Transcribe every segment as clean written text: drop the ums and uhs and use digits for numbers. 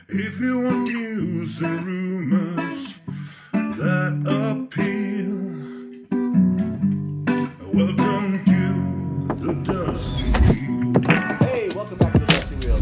If you want news and rumors that appeal, welcome to the Dusty Wheel. Hey, welcome back to the Dusty Wheel.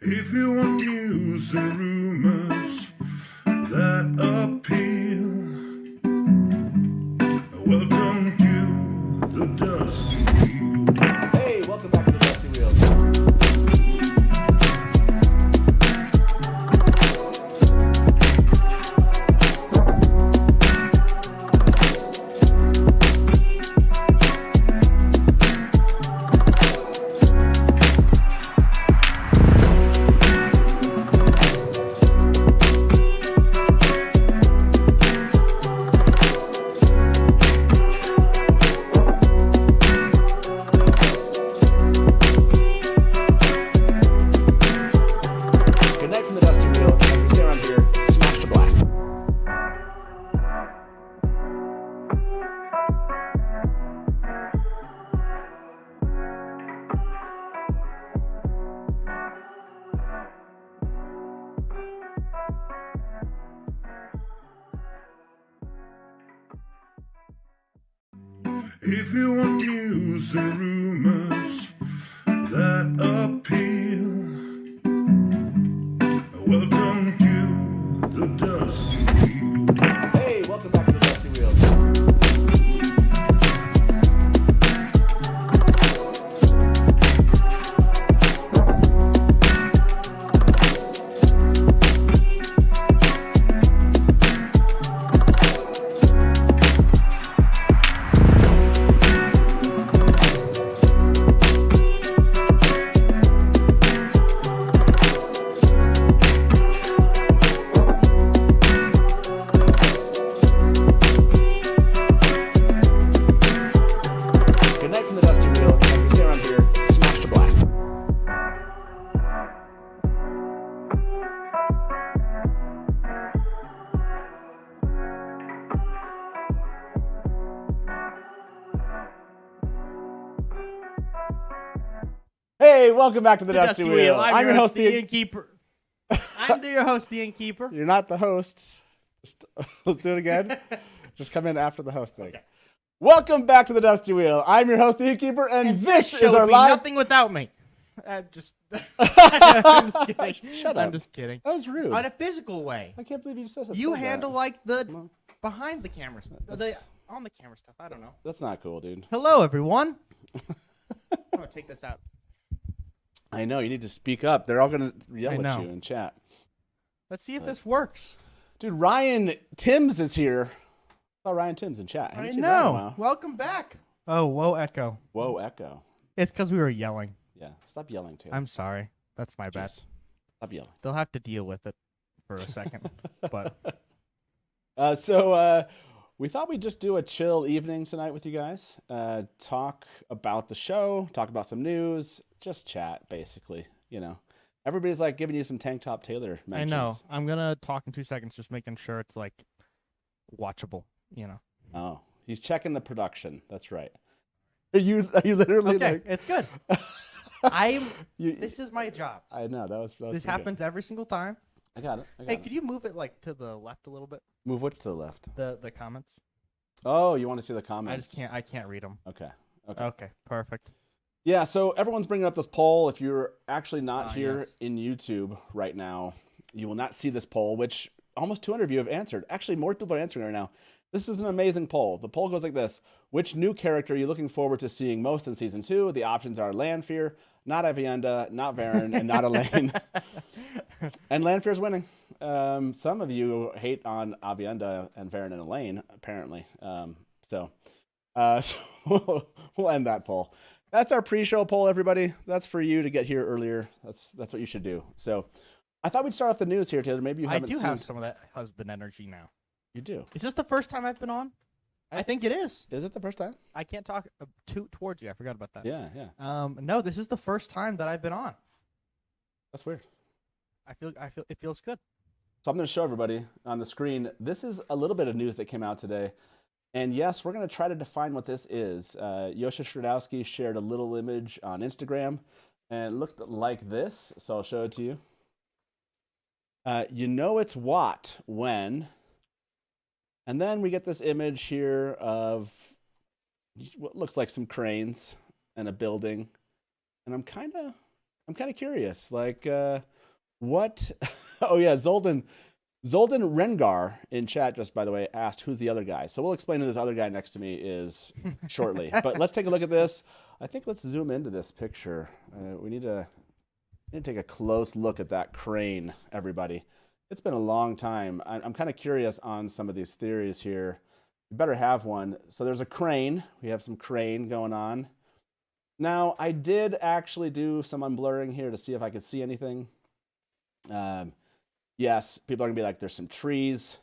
If you want news and rumors that appeal, welcome to the Dusty Wheel. Hey, welcome back to the Dusty Wheel. If you want news and rumors that appeal, welcome to the Dusty Wheel. Hey, welcome back to the Dusty Wheel. Hey, welcome back to the Dusty Wheel. I'm your host, the Innkeeper. I'm your host, the Innkeeper. You're not the host. Let's do it again. Just come in after the host thing. Okay. Welcome back to the Dusty Wheel. I'm your host, the Innkeeper, and this show is our would be live. nothing without me. I'm just kidding. Shut up. I'm just kidding. That was rude. On a physical way. I can't believe you said that. You handle like the behind the camera stuff. On the camera stuff. I don't know. That's not cool, dude. Hello, everyone. I'm going to take this out. I know. You need to speak up. They're all going to yell at know. you in chat. Let's see if this works. Dude, Ryan Timms is here. Oh, Ryan Timms in chat. I haven't seen Ryan in a know. while. Welcome back. Oh, whoa, echo. Whoa, echo. It's because we were yelling. Yeah, stop yelling, too. I'm sorry. That's my bad. Jeez. Stop yelling. They'll have to deal with it for a second. But So we thought we'd just do a chill evening tonight with you guys. Talk about the show, talk about some news, just chat, basically. You know, everybody's like giving you some Tank Top Taylor mentions. I know. I'm going to talk in 2 seconds, just making sure it's like watchable, you know. Oh, he's checking the production. That's right. Are you literally Okay, like? it's good. This is my job. I know that was This happens every single time. I got it. Hey, could you move it like to the left a little bit? Move which to the left? The comments. Oh, you want to see the comments? I can't read them. Okay. Okay, perfect. Yeah, so everyone's bringing up this poll. If you're actually not here yes. in YouTube right now, you will not see this poll, which almost 200 of you have answered. Actually, more people are answering right now. This is an amazing poll. The poll goes like this. Which new character are you looking forward to seeing most in Season 2? The options are Lanfear, not Avienda, not Varen, and not Elaine. And Lanfear's winning. Some of you hate on Avienda and Varen and Elaine, apparently. So we'll end that poll. That's our pre-show poll, everybody. That's for you to get here earlier. That's what you should do. So I thought we'd start off the news here, Taylor. Maybe you haven't seen. I do have some of that husband energy now. You do. Is this the first time I've been on? I think it is. Is it the first time? I can't talk towards you. I forgot about that. Yeah. No, this is the first time that I've been on. That's weird. I feel it feels good. So I'm going to show everybody on the screen. This is a little bit of news that came out today. And yes, we're going to try to define what this is. Yosha Stradowski shared a little image on Instagram, and it looked like this. So I'll show it to you. You know it's what when. And then we get this image here of what looks like some cranes and a building. And I'm kind of curious, like what? Oh yeah, Zoldan Rengar in chat, just by the way, asked who's the other guy. So we'll explain who this other guy next to me is shortly. But let's take a look at this. I think let's zoom into this picture. We need to take a close look at that crane, everybody. It's been a long time. I'm kind of curious on some of these theories here. You better have one. So there's a crane. We have some crane going on. Now, I did actually do some unblurring here to see if I could see anything. Yes, people are going to be like, there's some trees.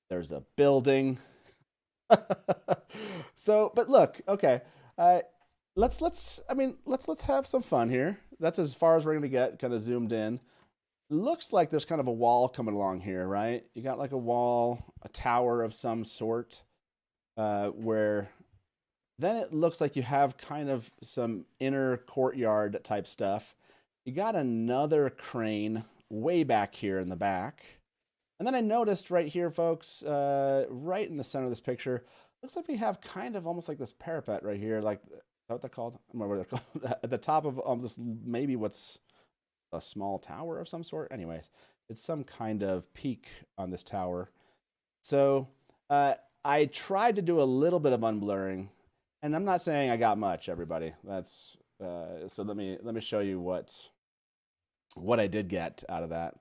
There's a building. So, but look, okay. Let's have some fun here. That's as far as we're going to get, kind of zoomed in. Looks like there's kind of a wall coming along here, right? You got like a wall, a tower of some sort, where then it looks like you have kind of some inner courtyard type stuff. You got another crane way back here in the back. And then I noticed right here, folks, right in the center of this picture, looks like we have kind of almost like this parapet right here. Like, is that what they're called? I don't remember what they're called. At the top of this, maybe what's a small tower of some sort. Anyways, it's some kind of peak on this tower. So I tried to do a little bit of unblurring, and I'm not saying I got much, everybody. That's so let me show you what I did get out of that.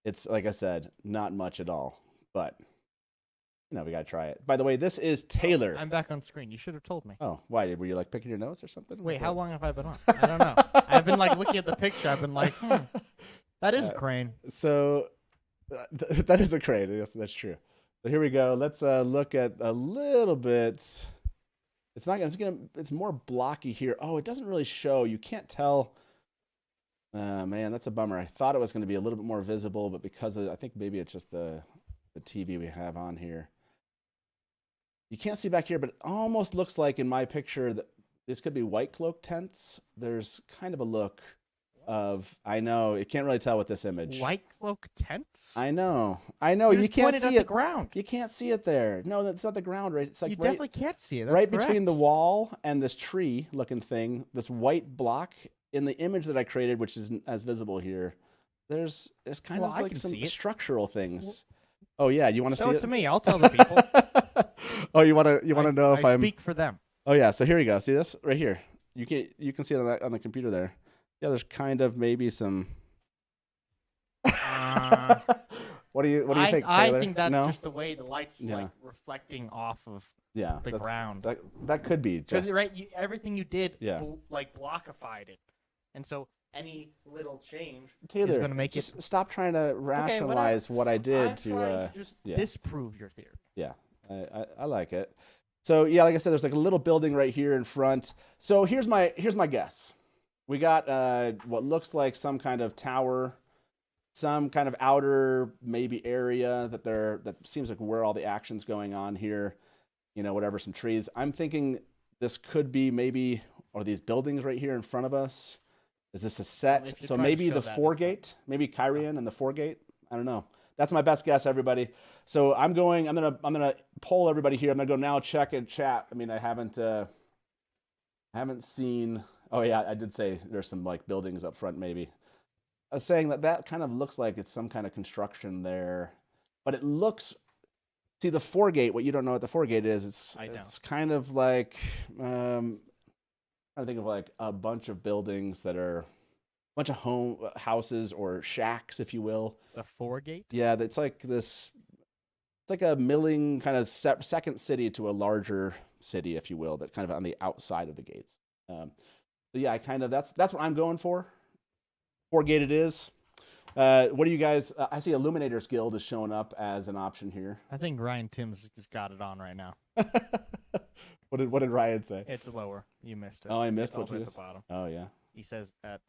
It's like I said, not much at all, but we gotta try it. By the way, this is Taylor. I'm back on screen. You should have told me. Oh, why? Were you like picking your nose or something? Wait, how long have I been on? I don't know. I've been like looking at the picture. I've been like, that is a crane. So that is a crane. Yes, that's true. So here we go. Let's look at a little bit. It's more blocky here. Oh, it doesn't really show. You can't tell. Man, that's a bummer. I thought it was going to be a little bit more visible, but because I think maybe it's just the TV we have on here. You can't see back here, but it almost looks like in my picture that this could be Whitecloak tents. There's kind of a look of, I know, you can't really tell with this image. Whitecloak tents? I know. You can't see it. The ground. You can't see it there. No, that's not the ground, right? It's like definitely can't see it. That's right correct. Between the wall and this tree-looking thing, this white block in the image that I created, which isn't as visible here. There's kind of like some structural things. Oh yeah, you want to see it? Show it to me. I'll tell the people. Oh, you want to know if I speak for them. Oh yeah, so here you go. See this right here. You can see it on the computer there. Yeah, there's kind of maybe some. What do you think, Taylor? I think that's just the way the light's like reflecting off of the ground. That could be just because everything you did like blockified it, and so any little change Taylor, is going to make it. Stop trying to rationalize what I did to just disprove your theory. Yeah, I like it. So yeah, like I said, there's like a little building right here in front. So here's my guess. We got what looks like some kind of tower, some kind of outer maybe area that seems like where all the action's going on here. Whatever, some trees. I'm thinking this could be maybe, or these buildings right here in front of us. Is this a set? So maybe the foregate, maybe Cairhein and the foregate. I don't know. That's my best guess, everybody. So I'm gonna poll everybody here. I'm gonna go now check in chat. I mean, I haven't seen. Oh yeah, I did say there's some like buildings up front. Maybe I was saying that kind of looks like it's some kind of construction there, but it looks See, the foregate, what you don't know what the foregate is, it's kind of like, I think of like a bunch of buildings that are a bunch of houses or shacks, if you will. The foregate? Yeah, it's like this. It's like a milling kind of second city to a larger city, if you will, that kind of on the outside of the gates. So yeah, that's what I'm going for. Foregate it is. What do you guys? I see Illuminators Guild is showing up as an option here. I think Ryan Timms just got it on right now. What did Ryan say? It's lower. You missed it. Oh, I missed what what you at the bottom. Oh yeah. He says at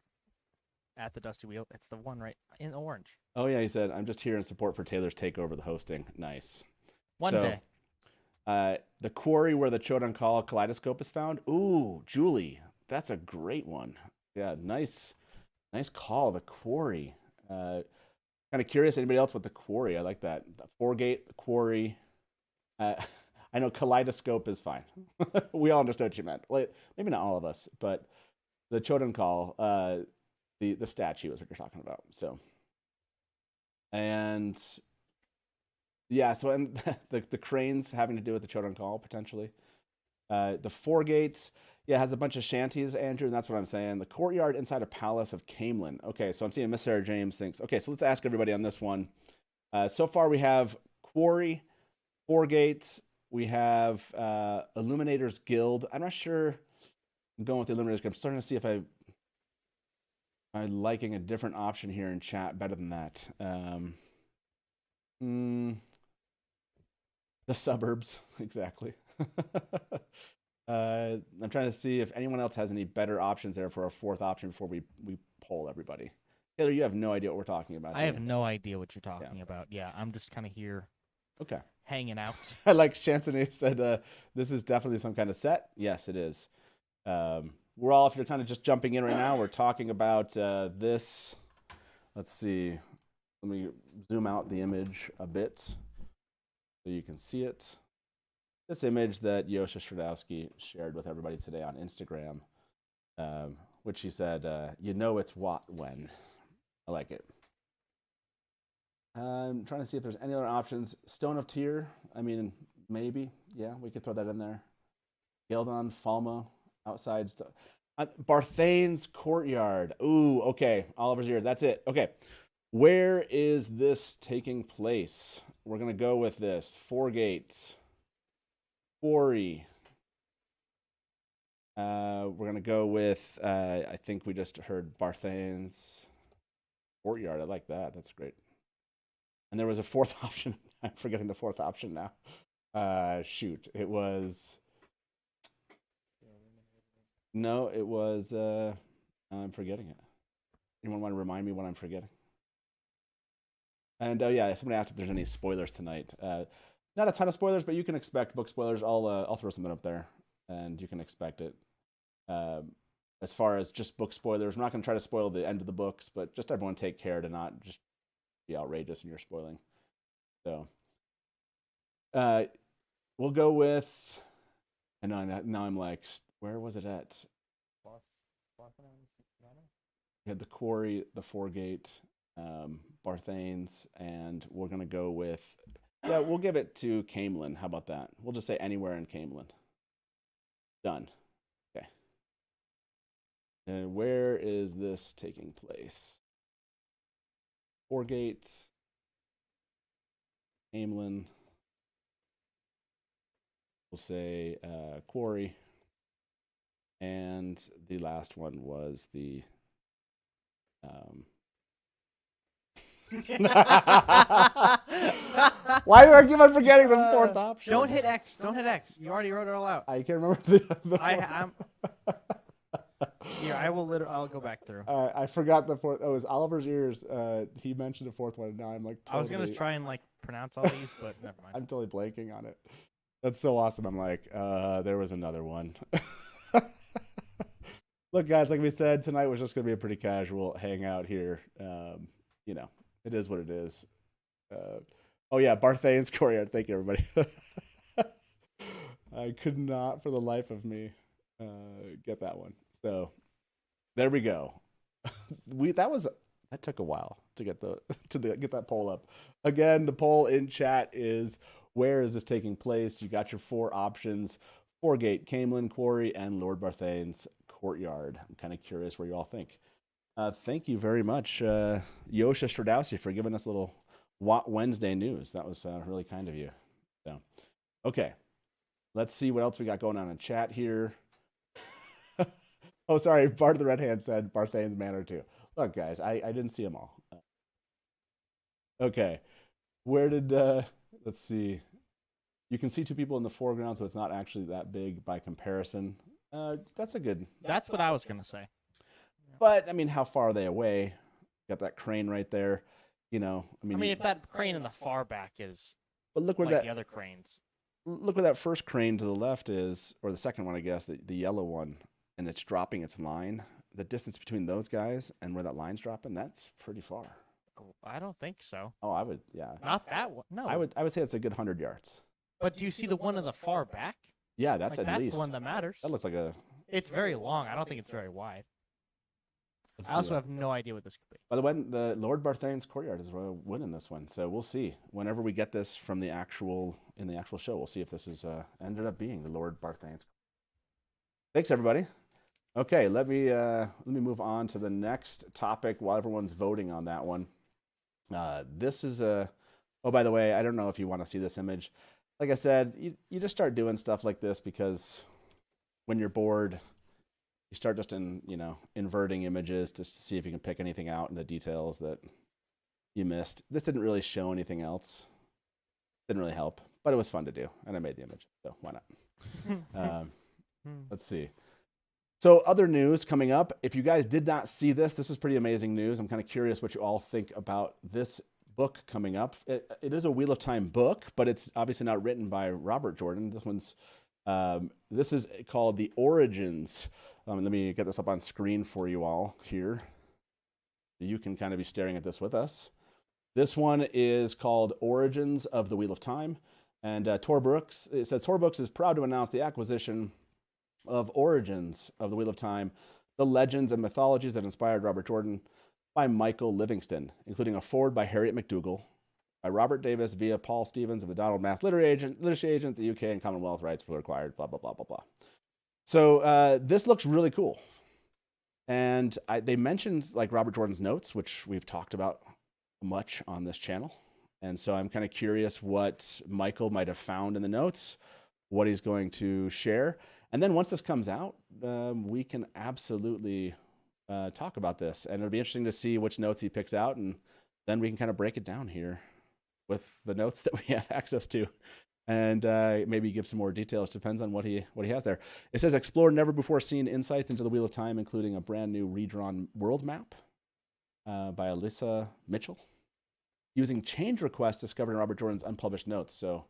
the Dusty Wheel. It's the one right in orange. Oh yeah, he said, "I'm just here in support for Taylor's takeover the hosting." Nice. One day. The quarry where the Chodan Call kaleidoscope is found. Ooh, Julie, that's a great one. Yeah, nice call. The quarry. Kind of curious. Anybody else with the quarry? I like that. The foregate, the quarry. I know kaleidoscope is fine. We all understood what you meant. Well, maybe not all of us, but the Chodan Call, the statue is what you're talking about. So, and yeah, so and the cranes having to do with the Chodan Call potentially. The foregate, yeah, has a bunch of shanties, Andrew, and that's what I'm saying. The courtyard inside a palace of Caemlyn. Okay, so I'm seeing Miss Sarah James thinks. Okay, so let's ask everybody on this one. So far we have quarry, foregate. We have Illuminators Guild. I'm not sure. I'm going with the Illuminators Guild. I'm starting to see if I'm liking a different option here in chat better than that. The suburbs, exactly. I'm trying to see if anyone else has any better options there for a fourth option before we poll everybody. Taylor, you have no idea what we're talking about. I have no idea what you're talking about. Yeah, I'm just kind of here. Okay. Hanging out. I like Chansonnet said, this is definitely some kind of set. Yes, it is. We're all, if you're kind of just jumping in right now, we're talking about this. Let's see. Let me zoom out the image a bit so you can see it. This image that Yosha Stradowski shared with everybody today on Instagram, which he said, you know it's what when. I like it. I'm trying to see if there's any other options. Stone of Tyr, I mean, maybe. Yeah, we could throw that in there. Gildon, Falma, outside stuff. Barthane's Courtyard. Ooh, okay. Oliver's here. That's it. Okay. Where is this taking place? We're going to go with this. Foregate. Quarry. We're going to go with, I think we just heard Barthane's Courtyard. I like that. That's great. And there was a fourth option. I'm forgetting the fourth option now. Shoot. It was... No, it was... I'm forgetting it. Anyone want to remind me what I'm forgetting? And yeah, somebody asked if there's any spoilers tonight. Not a ton of spoilers, but you can expect book spoilers. I'll throw something up there, and you can expect it. As far as just book spoilers, I'm not going to try to spoil the end of the books, but just everyone take care to not just be outrageous in your spoiling. So we'll go with, and now I'm like, where was it at? We had the quarry, the foregate, Barthane's, and we're gonna go with, yeah, we'll give it to Caemlyn. How about that? We'll just say anywhere in Caemlyn. Done. Okay. And where is this taking place? Foregate, Caemlyn. We'll say quarry. And the last one was the why do I keep on forgetting the fourth option? Don't hit X. Don't hit X. You already wrote it all out. I can't remember the I'm here. I'll go back through. I forgot the fourth. Oh, it was Oliver's Ears. He mentioned the fourth one, and now I'm like totally... I was gonna try and like pronounce all these, but never mind. I'm totally blanking on it. That's so awesome. I'm like, there was another one. Look, guys, like we said, tonight was just going to be a pretty casual hangout here. You know, it is what it is. Oh, yeah, Barthane's Courtyard. Thank you, everybody. I could not, for the life of me, get that one. So there we go. That took a while to get get that poll up. Again, the poll in chat is, where is this taking place? You got your 4 options: Foregate, Caemlyn, Quarry, and Lord Barthane's Courtyard. I'm kind of curious where you all think. Thank you very much, Yosha Stradowski, for giving us a little Wednesday news. That was really kind of you. So, okay, let's see what else we got going on in chat here. Oh, sorry, Bart of the Red Hand said Barthane's Manor too. Look, guys, I didn't see them all. Okay, where did let's see. You can see 2 people in the foreground, so it's not actually that big by comparison. That's a good. That's what I was gonna say. But I mean, how far are they away? Got that crane right there. You know, I mean, if that crane in the far back is, but look where like that the other cranes. Look where that first crane to the left is, or the second one, I guess, the yellow one, and it's dropping its line. The distance between those guys and where that line's dropping, that's pretty far. I don't think so. Oh, I would, yeah. Not that one. No. I would say it's a good 100 yards. But do you see the one in the far back? Yeah, that's Like, at that's least. the one that matters. That looks like a. It's very long. I don't think it's very wide. Let's I see also that. have no idea what this could be. By the way, the Lord Barthane's Courtyard is winning this one, so we'll see. Whenever we get this from the actual show, we'll see if this is ended up being the Lord Barthane's. Thanks, everybody. Okay, let me move on to the next topic while everyone's voting on that one. This is a. Oh, by the way, I don't know if you want to see this image. Like I said, you just start doing stuff like this because when you're bored, you start just inverting images just to see if you can pick anything out in the details that you missed. This didn't really show anything else. Didn't really help, but it was fun to do, and I made the image, so why not? Let's see. So other news coming up. If you guys did not see this is pretty amazing news. I'm kind of curious what you all think about this book coming up. It is a Wheel of Time book, but it's obviously not written by Robert Jordan. This is called The Origins. Let me get this up on screen for you all here. You can kind of be staring at this with us. This one is called Origins of the Wheel of Time. And Tor Books is proud to announce the acquisition of Origins of the Wheel of Time, the legends and mythologies that inspired Robert Jordan, by Michael Livingston, including a foreword by Harriet McDougall, by Robert Davis via Paul Stevens of the Donald Mass Literacy Agent, the UK, and Commonwealth rights were acquired, blah, blah, blah, blah, blah. So this looks really cool. And they mentioned like Robert Jordan's notes, which we've talked about much on this channel. And so I'm kind of curious what Michael might have found in the notes, what he's going to share. And then once this comes out, we can absolutely talk about this. And it'll be interesting to see which notes he picks out. And then we can kind of break it down here with the notes that we have access to. And maybe give some more details. Depends on what he has there. It says, explore never-before-seen insights into the Wheel of Time, including a brand new redrawn world map by Alyssa Mitchell, using change requests discovered in Robert Jordan's unpublished notes. So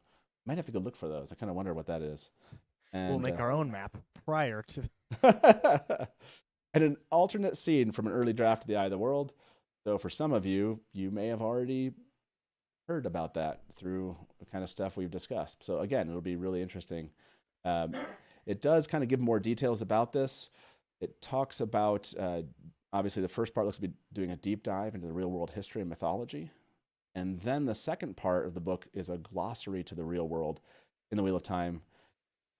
might have to go look for those. I kind of wonder what that is. And, we'll make our own map prior to. And an alternate scene from an early draft of The Eye of the World. So for some of you, you may have already heard about that through the kind of stuff we've discussed. So again, it'll be really interesting. It does kind of give more details about this. It talks about, obviously the first part looks to be doing a deep dive into the real world history and mythology. And then the second part of the book is a glossary to the real world in the Wheel of Time.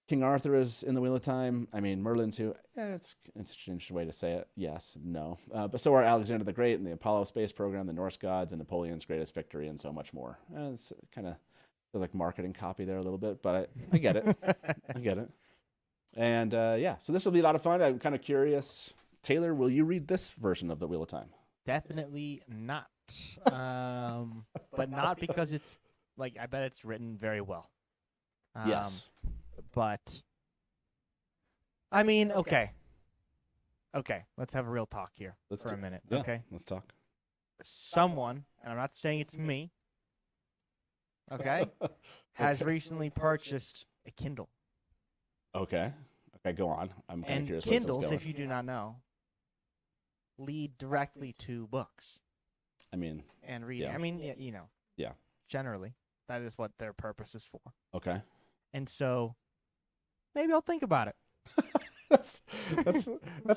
King Arthur is in the Wheel of Time. I mean, Merlin too. It's an interesting way to say it. Yes, no. But so are Alexander the Great and the Apollo space program, the Norse gods, and Napoleon's greatest victory, and so much more. It's kind of feels like marketing copy there a little bit, but I get it. I get it. And yeah, so this will be a lot of fun. I'm kind of curious. Taylor, will you read this version of the Wheel of Time? Definitely not. But not because it's like, I bet it's written very well. Yes. But I mean, okay. Let's have a real talk here for a minute. Yeah, okay. Let's talk. Someone, and I'm not saying it's me, okay, has recently purchased a Kindle. Okay, go on. I'm kind of And curious where this is Kindles, going. if you do not know, lead directly to books I mean, and reading. Yeah. I mean, you know. Yeah. Generally, that is what their purpose is for. okay. And so, maybe I'll think about it. that's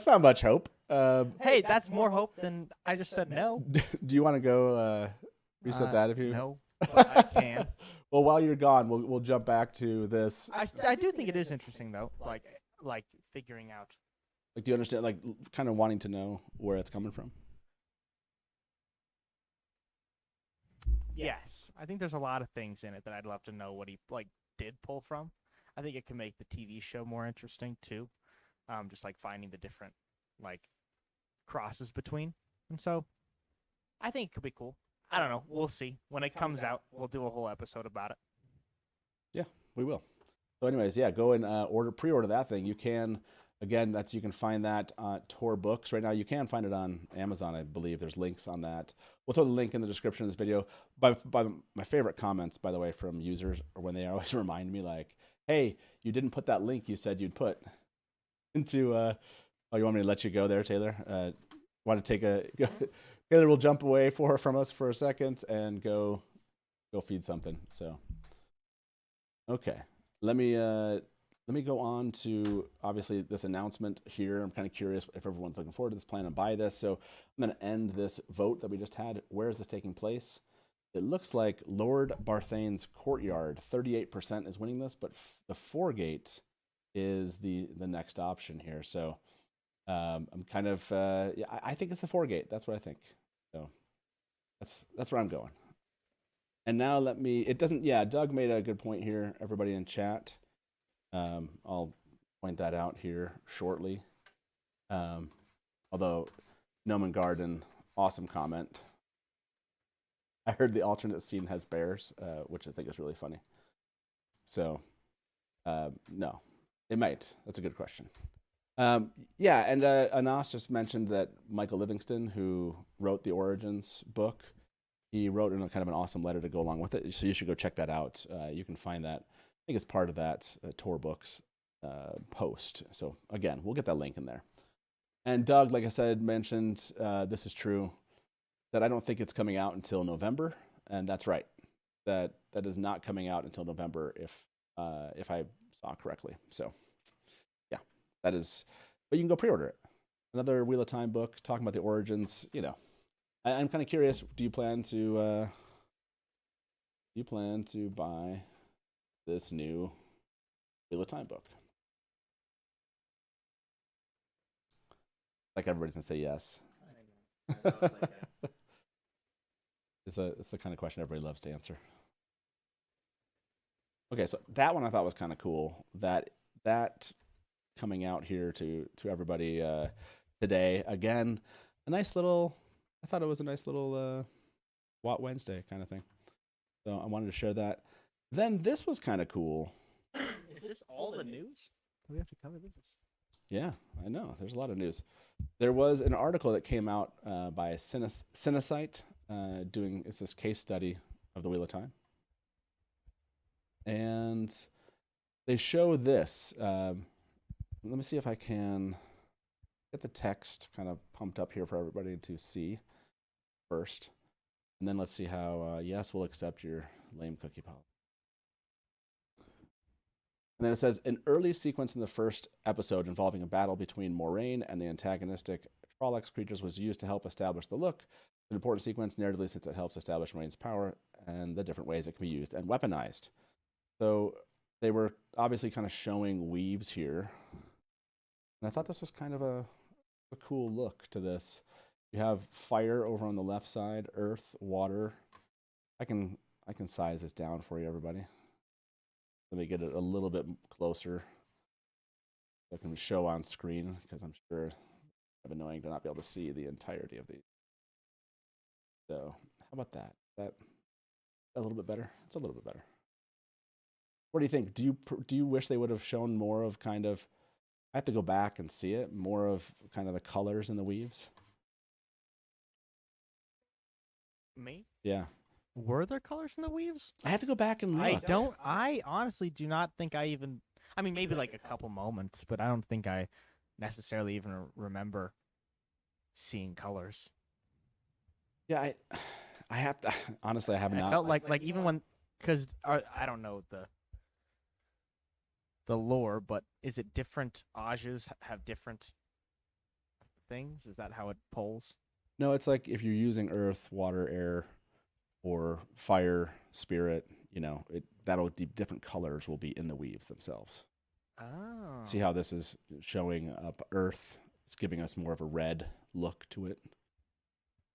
not much hope. Hey, that's more hope than I just said no. Do you want to go reset that if you? No. but I can. Well, while you're gone, we'll jump back to this. I do think it is interesting though, like figuring out. Like, do you understand? Like, kind of wanting to know where it's coming from. Yes, I think there's a lot of things in it that I'd love to know what he did pull from. I think it can make the TV show more interesting too. Just like finding the different like crosses between, and so I think it could be cool. I don't know. We'll see when it comes out. We'll do a whole episode about it. Yeah, we will. So, anyways, yeah, go and pre-order that thing. You can, again, you can find that Tor Books right now. You can find it on Amazon, I believe. There's links on that. We'll throw the link in the description of this video. By my favorite comments, by the way, from users, are when they always remind me, like, "Hey, you didn't put that link you said you'd put into." Oh, you want me to let you go there, Taylor? Want to take a? Taylor will jump away from us for a second and go feed something. So, okay, let me go on to obviously this announcement here. I'm kind of curious if everyone's looking forward to this, plan to buy this. So I'm going to end this vote that we just had. Where is this taking place? It looks like Lord Barthane's Courtyard, 38% is winning this, but the Foregate is the next option here. So I'm kind of yeah, I think it's the Foregate. That's what I think. So that's where I'm going. And now Doug made a good point here, everybody in chat. I'll point that out here shortly. Although Noman Garden, awesome comment. I heard the alternate scene has bears, which I think is really funny. So, no, it might. That's a good question. Yeah, and Anas just mentioned that Michael Livingston, who wrote the Origins book, he wrote in a kind of an awesome letter to go along with it. So you should go check that out. You can find that. I think it's part of that Tor Books post. So again, we'll get that link in there. And Doug, like I said, mentioned this is true, that I don't think it's coming out until November, and that's right. That is not coming out until November if I saw correctly. So yeah, that is. But you can go pre-order it. Another Wheel of Time book talking about the origins. You know, I'm kind of curious. Do you plan to buy this new Wheel of Time book? Like everybody's gonna say yes. It's the kind of question everybody loves to answer. Okay, so that one I thought was kind of cool. That coming out here to everybody today. Again, a nice little. I thought it was a nice little Watt Wednesday kind of thing. So I wanted to share that. Then this was kind of cool. Is this all the news? Do we have to cover this? Yeah, I know. There's a lot of news. There was an article that came out by CINESITE doing this case study of the Wheel of Time. And they show this. Let me see if I can get the text kind of pumped up here for everybody to see first. And then let's see how, yes, we'll accept your lame cookie policy. And then it says, an early sequence in the first episode involving a battle between Moraine and the antagonistic Trollocs creatures was used to help establish the look. An important sequence narratively since it helps establish Moraine's power and the different ways it can be used and weaponized. So they were obviously kind of showing weaves here. And I thought this was kind of a cool look to this. You have fire over on the left side, earth, water. I can size this down for you, everybody. Let me get it a little bit closer so I can show on screen, because I'm sure it's annoying to not be able to see the entirety of these. So how about that? That a little bit better? It's a little bit better. What do you think? Do you wish they would have shown more of kind of, I have to go back and see it, more of kind of the colors in the weaves? Me? Yeah. Were there colors in the weaves? I have to go back and look. I honestly do not think I even, I mean, maybe like a couple moments, but I don't think I necessarily even remember seeing colors. Yeah, I have to, honestly, I have not. I felt like even when, because I don't know the lore, but is it different Ajas have different things? Is that how it pulls? No, it's like if you're using earth, water, air, or fire, spirit, that'll different colors will be in the weaves themselves. Oh. See how this is showing up earth? It's giving us more of a red look to it.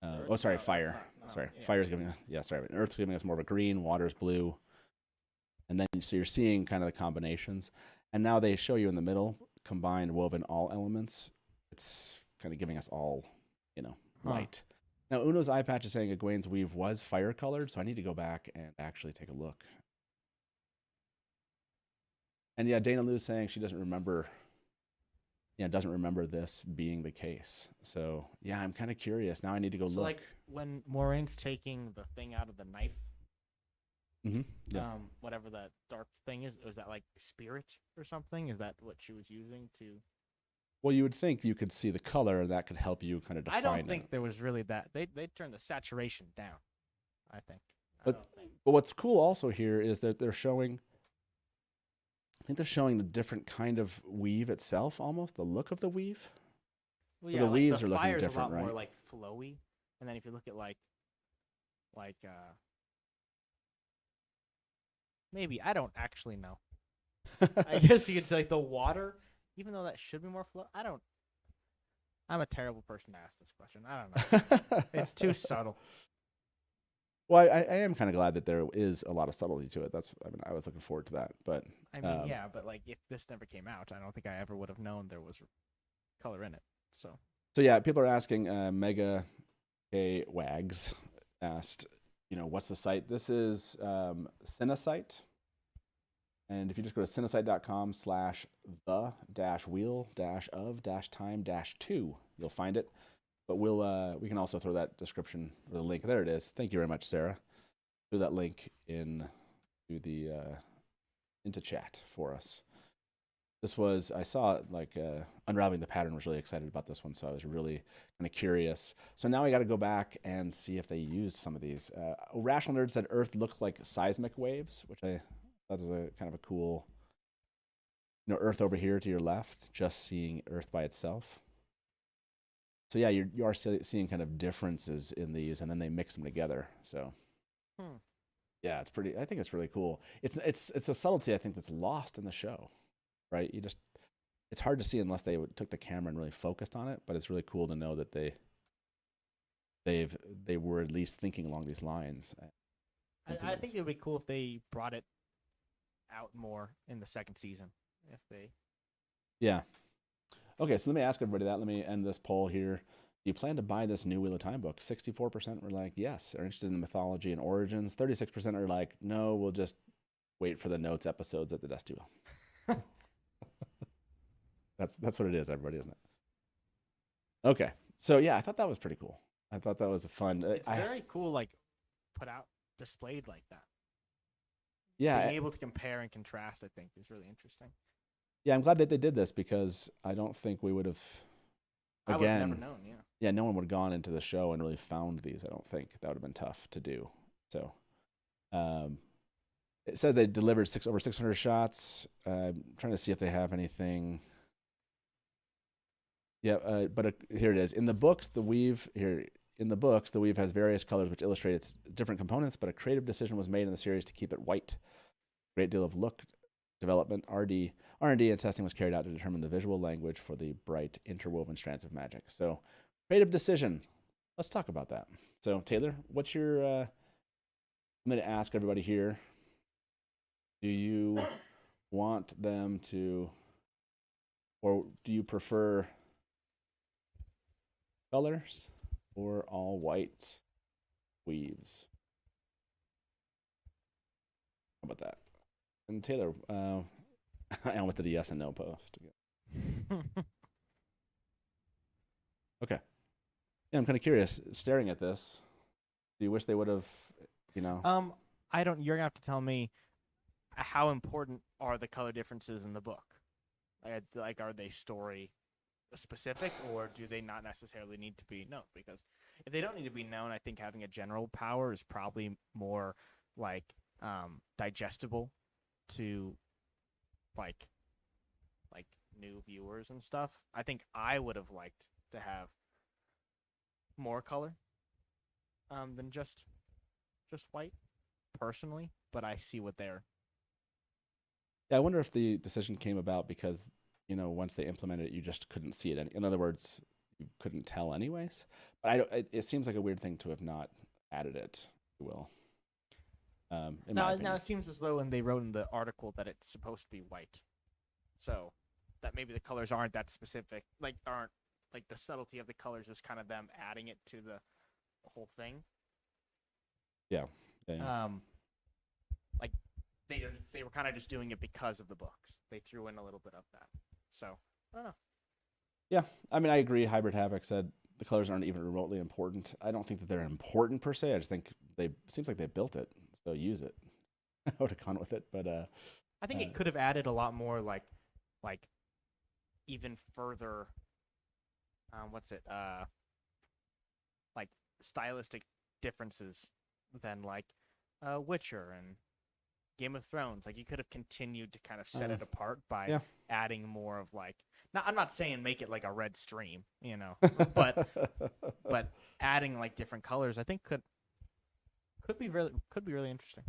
Earth? Sorry, No, that's fire. not- no, Sorry, yeah. fire's giving Earth's giving us more of a green, water's blue. And then so you're seeing kind of the combinations. And now they show you in the middle, combined, woven, all elements. It's kind of giving us all, light. Now, Uno's eye patch is saying Egwene's weave was fire colored, so I need to go back and actually take a look. And yeah, Dana Lou's saying she doesn't remember this being the case. So yeah, I'm kind of curious. Now I need to go So look. like when Moraine's taking the thing out of the knife, Yeah. whatever that dark thing is, was that like spirit or something? Is that what she was using to? Well, you would think you could see the color, and that could help you kind of define I don't it. think there was really that. They turned the saturation down, I think. But what's cool also here is that they're showing. I think they're showing the different kind of weave itself, almost the look of the weave. Well, the yeah, like weaves the are looking fire's different, a lot more right? like flowy, and then if you look at like maybe I don't actually know. I guess you could say like the water, even though that should be more flow. I'm a terrible person to ask this question. I don't know. It's too subtle. Well, I am kind of glad that there is a lot of subtlety to it. I was looking forward to that. But I mean, yeah, but like if this never came out, I don't think I ever would have known there was color in it. So yeah, people are asking. Mega K Wags asked, what's the site? This is CINESITE. And if you just go to cinesite.com/the-wheel-of-time-2, you'll find it. But we can also throw that description or the link. There it is. Thank you very much, Sarah. Throw that link into chat for us. This was, I saw like Unraveling the Pattern was really excited about this one, so I was really kind of curious. So now I got to go back and see if they used some of these. Rational Nerd said Earth looked like seismic waves, which I thought was a kind of a cool, Earth over here to your left, just seeing Earth by itself. So yeah, you are seeing kind of differences in these, and then they mix them together. So yeah, it's pretty. I think it's really cool. It's a subtlety I think that's lost in the show, right? It's hard to see unless they took the camera and really focused on it. But it's really cool to know that they were at least thinking along these lines. I think it would be cool if they brought it out more in the second season. If they Yeah. Okay, so let me ask everybody that. Let me end this poll here. Do you plan to buy this new Wheel of Time book? 64% were like, yes, are interested in the mythology and origins. 36% are like, no, we'll just wait for the notes episodes at the Dusty Wheel. That's what it is, everybody, isn't it? Okay, so yeah, I thought that was pretty cool. I thought that was a fun. it's very cool, like put out displayed like that. Yeah, Being able to compare and contrast, I think, is really interesting. yeah, I'm glad that they did this because I don't think we would have. I would have never known. Yeah. Yeah, no one would have gone into the show and really found these. I don't think that would have been tough to do. So, it said they delivered over 600 shots. Trying to see if they have anything. Yeah, but here it is. In the books, the weave has various colors which illustrate its different components. But a creative decision was made in the series to keep it white. Great deal of look development, R&D and testing was carried out to determine the visual language for the bright interwoven strands of magic. So, creative decision. Let's talk about that. So, Taylor, what's your? I'm going to ask everybody here. Do you want them to, or do you prefer colors or all white weaves? How about that? And Taylor, I almost did a yes and no post. Okay. Yeah, I'm kind of curious. Staring at this, do you wish they would have, I don't. You're gonna have to tell me how important are the color differences in the book? Like are they story specific, or do they not necessarily need to be known? Because if they don't need to be known, I think having a general power is probably more like digestible to like new viewers and stuff. I think I would have liked to have more color than just just white, personally. But I see what they're. Yeah, I wonder if the decision came about because, once they implemented it, you just couldn't see it. In other words, you couldn't tell anyways. But it seems like a weird thing to have not added it, if you will. In my Now opinion. it seems as though when they wrote in the article that it's supposed to be white, so that maybe the colors aren't that specific, aren't like the subtlety of the colors is kind of them adding it to the whole thing. Yeah. Yeah. Like they were kind of just doing it because of the books. They threw in a little bit of that. So I don't know. Yeah, I mean, I agree. Hybrid Havoc said the colors aren't even remotely important. I don't think that they're important per se. I just think seems like they built it, so use it. I would have gone with it, but I think it could have added a lot more like even further. Like stylistic differences than Witcher and Game of Thrones. Like you could have continued to kind of set it apart by adding more of like. Now I'm not saying make it like a red stream, but adding like different colors, I think could be really interesting.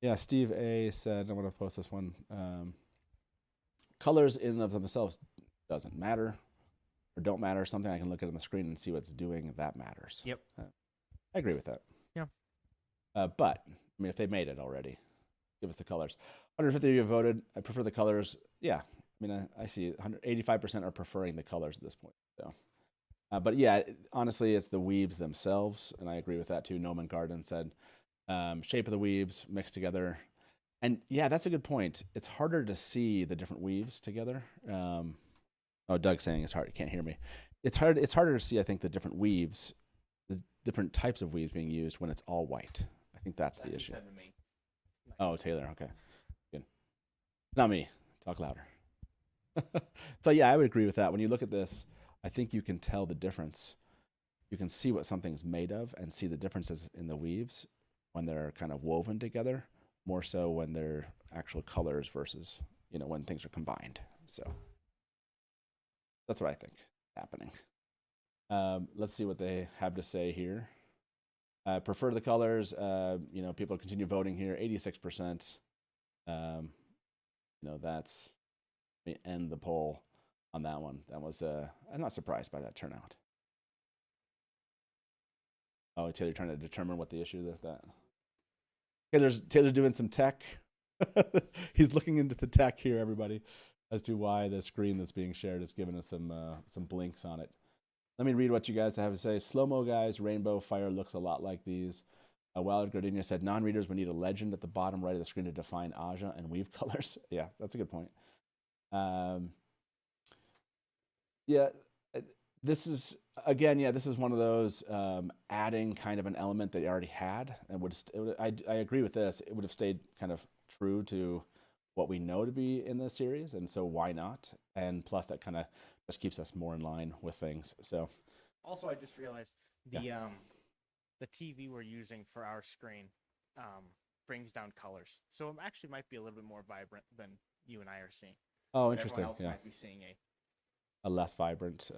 Yeah, Steve A said, I want to post this one. Colors in and of themselves doesn't matter or don't matter. Something I can look at on the screen and see what's doing, that matters. Yep. I agree with that. Yeah. But, I mean, if they made it already, give us the colors. 150 of you voted. I prefer the colors. Yeah. I mean, I see 85% are preferring the colors at this point. So, but yeah, honestly, it's the weaves themselves. And I agree with that too. Noman Garden said, shape of the weaves mixed together. And yeah, that's a good point. It's harder to see the different weaves together. Doug's saying it's hard. You can't hear me. It's harder to see, I think, the different weaves, the different types of weaves being used when it's all white. I think that's the issue. Said to me. Oh, Taylor. Okay. Good. Not me. Talk louder. So yeah, I would agree with that. When you look at this, I think you can tell the difference. You can see what something's made of and see the differences in the weaves when they're kind of woven together, more so when they're actual colors versus, when things are combined. So that's what I think is happening. Let's see what they have to say here. Prefer the colors. People continue voting here. 86%. That's, let me end the poll on that one. That was, I'm not surprised by that turnout. Oh, Taylor trying to determine what the issue is with that. Taylor's doing some tech. He's looking into the tech here, everybody, as to why the screen that's being shared is giving us some blinks on it. Let me read what you guys have to say. Slow-mo guys, rainbow fire looks a lot like these. Wild Gardenia said non-readers would need a legend at the bottom right of the screen to define Aja and weave colors. Yeah, that's a good point. This is one of those adding kind of an element that you already had, and I agree with this. It would have stayed kind of true to what we know to be in this series, and so why not? And plus, that kind of just keeps us more in line with things. So, also, I just realized the TV we're using for our screen brings down colors, so it actually might be a little bit more vibrant than you and I are seeing. Oh, interesting. Everyone else might be seeing a less vibrant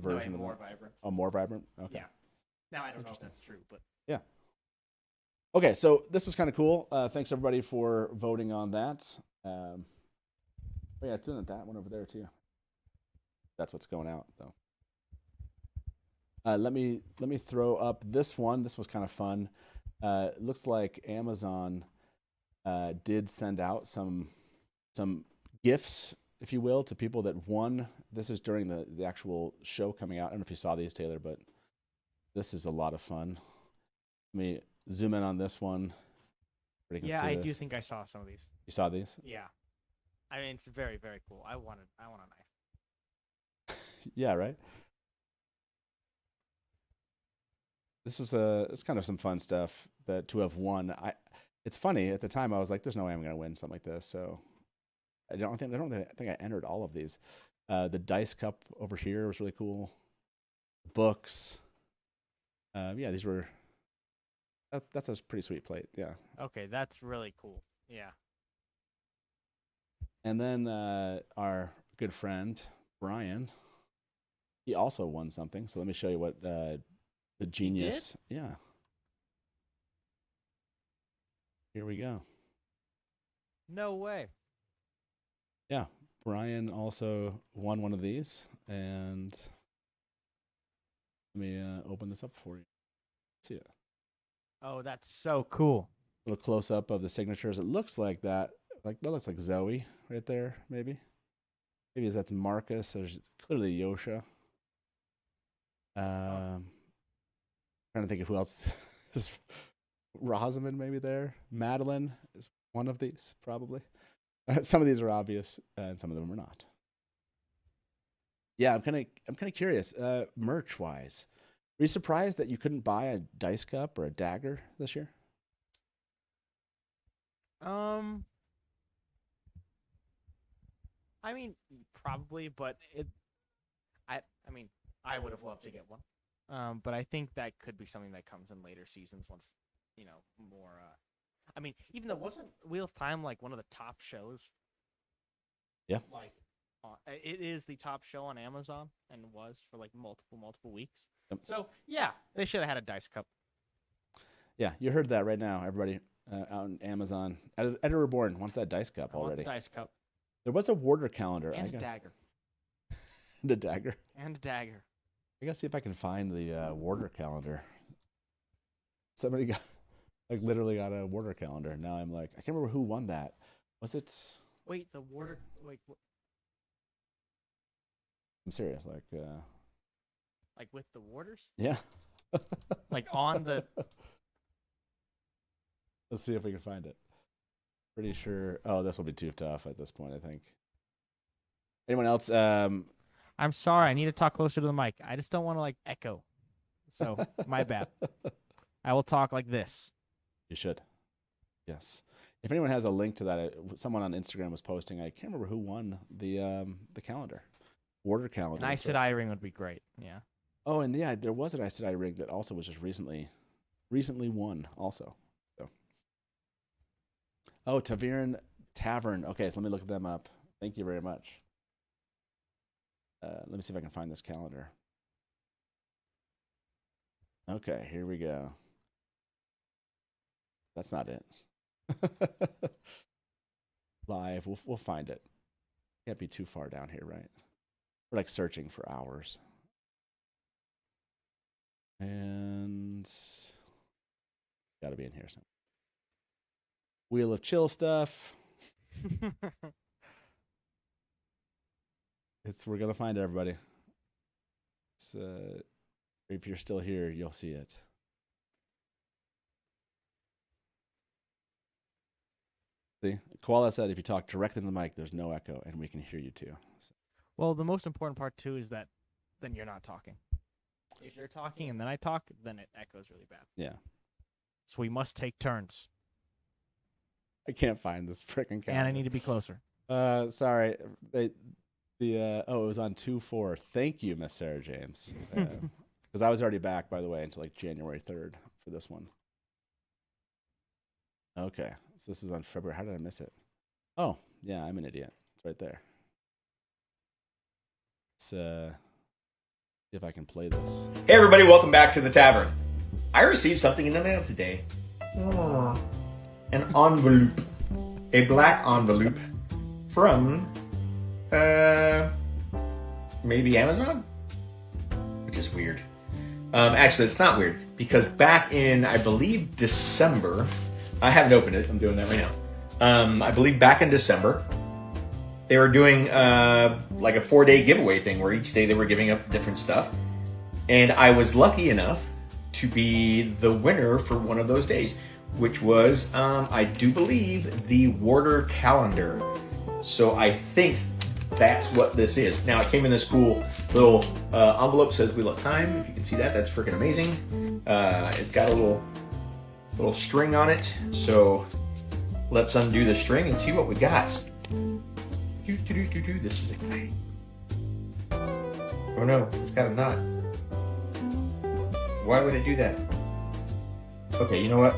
version more of that. vibrant. Oh, more vibrant? Okay. Yeah. Now, I don't know if that's true, but... Yeah. Okay, so this was kind of cool. Thanks, everybody, for voting on that. It's doing that one over there, too. That's what's going out, though. Let me throw up this one. This was kind of fun. It looks like Amazon did send out some gifts, if you will, to people that won. This is during the actual show coming out. I don't know if you saw these, Taylor, but this is a lot of fun. Let me zoom in on this one. Yeah, I do think I saw some of these. You saw these? Yeah. I mean, it's very, very cool. I want a knife. Yeah, right? This was it's kind of some fun stuff that to have won. It's funny, at the time I was like, there's no way I'm going to win something like this, so I don't think I entered all of these. The dice cup over here was really cool. Books. These were. That's a pretty sweet plate. Yeah. Okay, that's really cool. Yeah. And then our good friend Brian, he also won something. So let me show you what the genius. Yeah. Here we go. No way. Yeah, Brian also won one of these, and let me open this up for you. See it. Oh, that's so cool. Little close up of the signatures. It looks like that. Like that looks like Zoe right there. Maybe that's Marcus. There's clearly Yosha. Trying to think of who else. Is Rosamund maybe there. Madeline is one of these probably. Some of these are obvious, and some of them are not. Yeah, I'm kind of curious. Merch wise, were you surprised that you couldn't buy a dice cup or a dagger this year? I mean, probably, but I mean, I would have loved to get one. But I think that could be something that comes in later seasons once, more. I mean, even though wasn't Wheel of Time like one of the top shows? Yeah. Like, it is the top show on Amazon and was for like multiple weeks. Yep. So yeah, they should have had a dice cup. Yeah, you heard that right now, everybody out on Amazon. Editor Reborn wants that dice cup already. Dice cup. There was a Warder calendar. And a dagger. And a dagger. And a dagger. I gotta see if I can find the Warder calendar. Somebody got, literally got a Warder calendar. Now I'm like, I can't remember who won that. Was it? Wait, the Warder. Wait. I'm serious. Like with the warders? Yeah. Like on the. Let's see if we can find it. Pretty sure. Oh, this will be too tough at this point, I think. Anyone else? I'm sorry. I need to talk closer to the mic. I just don't want to echo. So my bad. I will talk like this. You should. Yes. If anyone has a link to that, someone on Instagram was posting. I can't remember who won the calendar, Warder calendar. An Aes Sedai ring would be great. Yeah. Oh, and yeah, there was an Aes Sedai ring that also was just recently won also. So. Oh, Taviran Tavern. Okay, so let me look them up. Thank you very much. Let me see if I can find this calendar. Okay, here we go. That's not it. Live, we'll find it. Can't be too far down here, right? We're searching for hours. And gotta be in here somewhere. Wheel of Chill stuff. We're gonna find it, everybody. If you're still here, you'll see it. See, Koala said if you talk directly to the mic, there's no echo, and we can hear you too. So. Well, the most important part too is that then you're not talking. If you're talking and then I talk, then it echoes really bad. Yeah. So we must take turns. I can't find this freaking calendar. And I need to be closer. Sorry. It was on 2/4. Thank you, Miss Sarah James. Because I was already back, by the way, until January 3rd for this one. Okay, so this is on February. How did I miss it? Oh, yeah, I'm an idiot. It's right there. Let's see if I can play this. Hey everybody, welcome back to the tavern. I received something in the mail today. An envelope. A black envelope from, maybe Amazon? Which is weird. Actually, it's not weird, because back in, I believe, December, I haven't opened it, I'm doing that right now. I believe back in December, they were doing a 4-day giveaway thing where each day they were giving up different stuff. And I was lucky enough to be the winner for one of those days, which was, I do believe, the Warder calendar. So I think that's what this is. Now, it came in this cool little envelope, says Wheel of Time. If you can see that, that's freaking amazing. It's got a little string on it. So let's undo the string and see what we got. This is a guy. Oh no, it's got a knot. Why would it do that? Okay, you know what?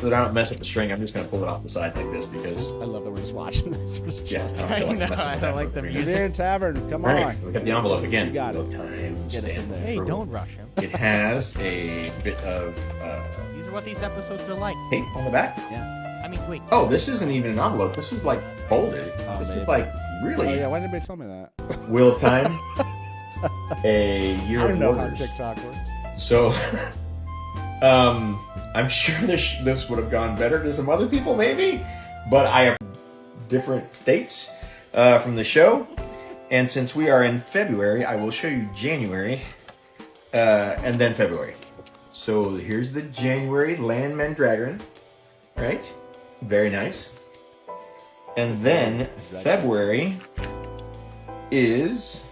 that I don't mess up the string, I'm just gonna pull it off the side like this because I love that we're just watching this. yeah, I feel know, messing with I that don't like the for music. Beer and Tavern, come All on. right, we got the envelope again. You got it. Time Get us in stamp there. Hey, approval. don't rush him. It has a bit of These are what these episodes are like. tape on the back. I mean, wait. Oh, this isn't even an envelope. This is like folded. Oh, this maybe. is like really Oh yeah, why didn't anybody tell me that? Wheel of Time. A year I of don't know how orders. TikTok works. So, I'm sure this would have gone better to some other people, maybe, but I have different states from the show, and since we are in February, I will show you January and then February. So here's the January Land Mandragoran, right? Very nice. And then February is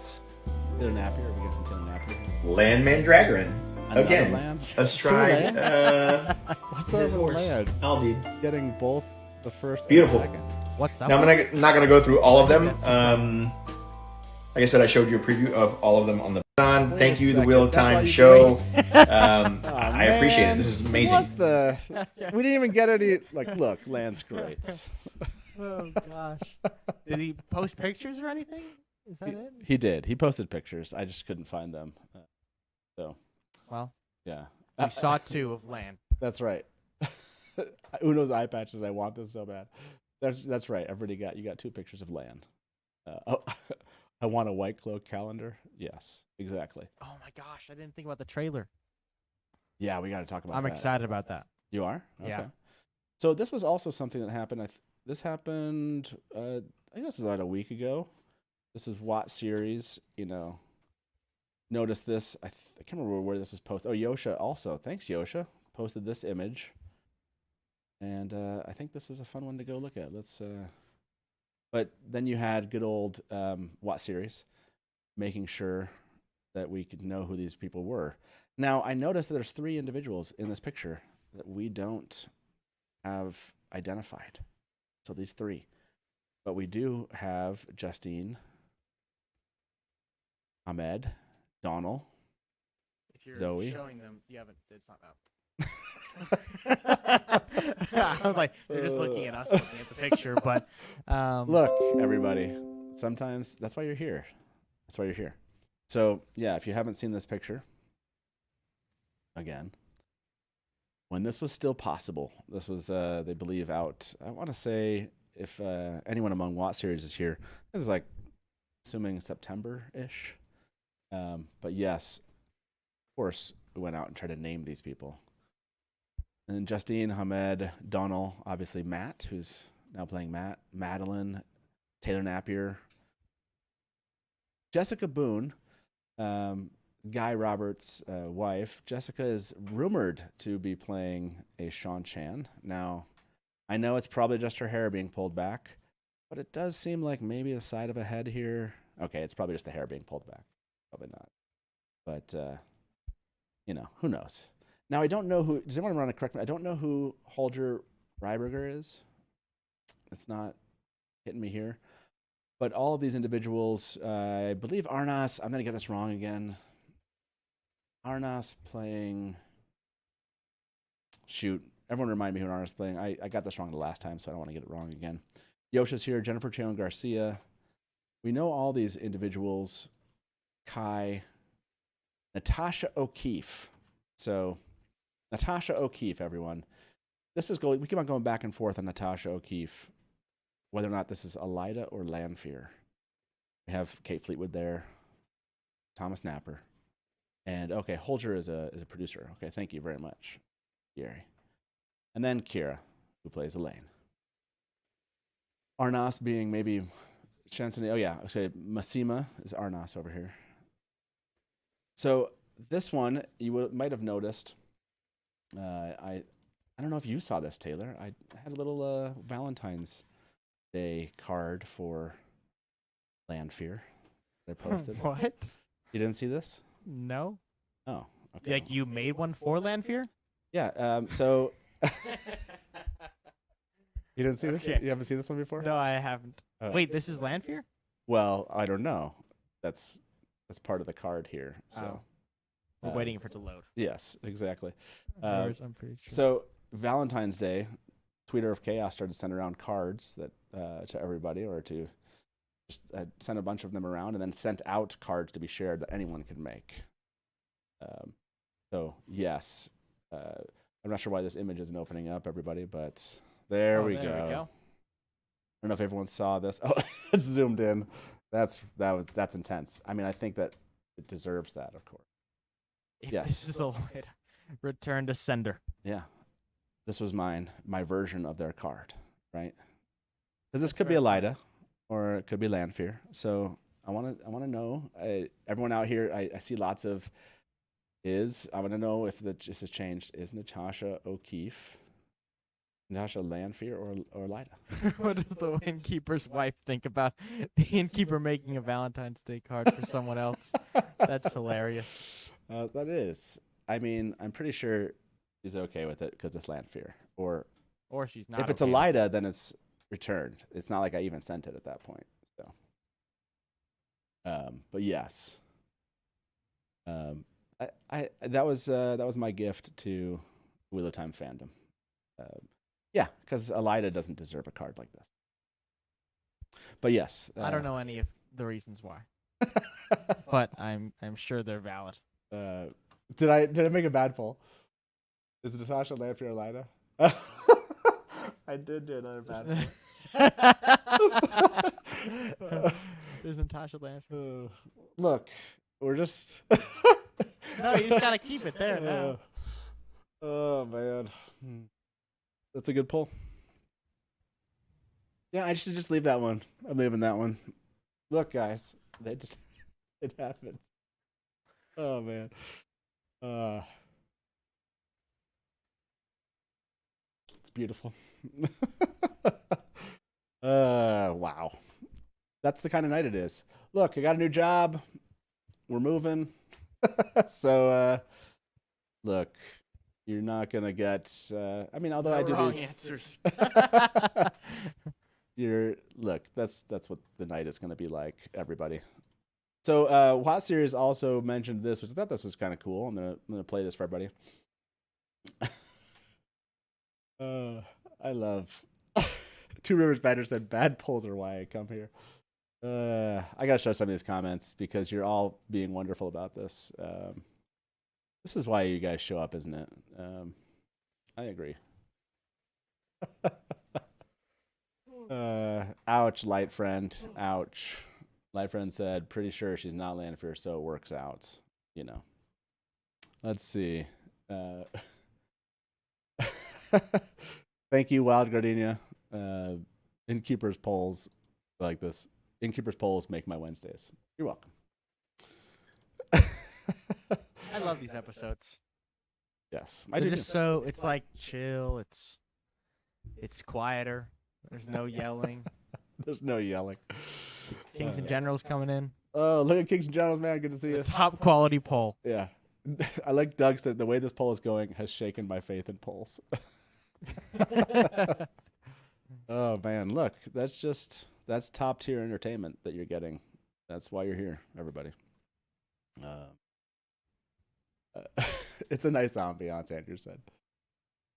Taylor Napier, we get some Taylor Napier. Land Mandragoran. Another Again, land? astride. What's his up with horse. land? Aldi. Getting both the first Beautiful. and second. What's up? Now I'm not gonna go through all of them. Like I said, I showed you a preview of all of them on the on. Wait Thank a you, the second, Wheel of that's all Time you show. gave us? I appreciate it. This is amazing. What the? We didn't even get any. Like, look, land's great. Oh gosh. Did he post pictures or anything? Is that it? He did. He posted pictures. I just couldn't find them. So, Well, yeah. we saw two of land. That's right. Uno's eye patches. I want this so bad. That's right. Everybody you got two pictures of land. I want a Whitecloak calendar. Yes, exactly. Oh my gosh, I didn't think about the trailer. Yeah, we got to talk about I'm that. excited about that. You are? Yeah. Okay. So this was also something that happened. This happened. I think this was about a week ago. This is WOTSERIES. Notice this. I can't remember where this was posted. Oh, Yosha also. Thanks, Yosha. Posted this image. And I think this is a fun one to go look at. But then you had good old WOTSERIES making sure that we could know who these people were. Now, I noticed that there's 3 individuals in this picture that we don't have identified. So these 3. But we do have Justine, Ahmed, Donald. If you're Zoe. showing them, you haven't. It's not up. I was like, they're just looking at us, looking at the picture. But Look, everybody. Sometimes that's why you're here. That's why you're here. So, yeah, if you haven't seen this picture, again, when this was still possible, this was, they believe, out, I want to say, if anyone among WOTSERIES is here, this is like, assuming September-ish. But yes, of course, we went out and tried to name these people. And then Justine, Hamed, Donald, obviously Matt, who's now playing Matt, Madeline, Taylor Napier, Jessica Boone, Guy Roberts' wife. Jessica is rumored to be playing a Sean Chan. Now, I know it's probably just her hair being pulled back, but it does seem like maybe the side of a head here. Okay, it's probably just the hair being pulled back. Probably not. But, who knows? Now, I don't know who, does anyone want to correct me? I don't know who Holger Reiberger is. It's not hitting me here. But all of these individuals, I believe Arnas, I'm going to get this wrong again. Arnas playing, shoot, everyone remind me who Arnas is playing. I got this wrong the last time, so I don't want to get it wrong again. Yosha's here, Jennifer Chalon Garcia. We know all these individuals. Kai, Natasha O'Keefe. So, Natasha O'Keefe, everyone. We keep on going back and forth on Natasha O'Keefe, whether or not this is Elida or Lanfear. We have Kate Fleetwood there, Thomas Napper, and okay, Holger is a producer. Okay, thank you very much, Gary. And then Kira, who plays Elaine. Arnas being maybe Chancellor. Oh yeah, okay, Massima is Arnas over here. So this one you might have noticed. I don't know if you saw this, Taylor. I had a little Valentine's Day card for Lanfear that I posted. What? You didn't see this? No. Oh, okay. Like you made one for Lanfear? Yeah. So you didn't see this? Okay. You haven't seen this one before? No, I haven't. Oh. Wait, this is Lanfear? Well, I don't know. That's part of the card here. So We're waiting for it to load. yes, exactly. I'm pretty sure. So Valentine's Day, Tweeter of Chaos started to send around cards that to everybody, or to just send a bunch of them around, and then sent out cards to be shared that anyone could make. So yes, I'm not sure why this image isn't opening up, everybody, but there we go. There we go. I don't know if everyone saw this. Oh, it's zoomed in. That's intense. I mean, I think that it deserves that, of course. If Yes. This is a return to sender. Yeah, this was my version of their card, right? Because this That's could be very a Lida, or it could be Landfear. So I want to know. Everyone out here, I see lots of I want to know if this has changed. Is Natasha O'Keefe, Natasha Landfear, or Lida? What does the innkeeper's wife think about the innkeeper making a Valentine's Day card for someone else? That's hilarious. That is. I mean, I'm pretty sure she's okay with it because it's Landfear. Or Or she's not. if it's okay a with it. Lida, then it's returned. It's not like I even sent it at that point. So, but yes, I that was my gift to Wheel of Time fandom. Yeah, because a Lida doesn't deserve a card like this. But yes, I don't know any of the reasons why, but I'm sure they're valid. Did I make a bad pull? Is Natasha Landfear a Lida? I did do another bad pull. There's Natasha Landfear. Look, we're just. No, you just gotta keep it there now. Oh man, that's a good pull. Yeah, I should just leave that one. I'm leaving that one. Look, guys, it happens. Oh man. It's beautiful. Wow. That's the kind of night it is. Look, I got a new job. We're moving. So, look, you're not going to get, I mean, although No I do wrong these. answers. Look, that's what the night is going to be like, everybody. So, WOTSERIES also mentioned this, which I thought this was kind of cool. I'm gonna play this for everybody. I love. Two Rivers Badger said, "Bad pulls are why I come here." I gotta show some of these comments because you're all being wonderful about this. This is why you guys show up, isn't it? I agree. Ouch, Light Friend. Ouch. Light Friend said, pretty sure she's not Landfear, so it works out. You know. Let's see. Thank you, Wild Gardenia. Innkeeper's polls like this. Innkeeper's polls make my Wednesdays. You're welcome. I love these episodes. Yes. They're just so, it's like chill. It's quieter. There's no yelling. There's no yelling. Kings and Generals coming in. Oh, look at Kings and Generals, man. Good to see you. Top quality poll. Yeah. I like Doug said the way this poll is going has shaken my faith in polls. Oh, man. Look, that's top tier entertainment that you're getting. That's why you're here, everybody. It's a nice ambiance, Andrew said.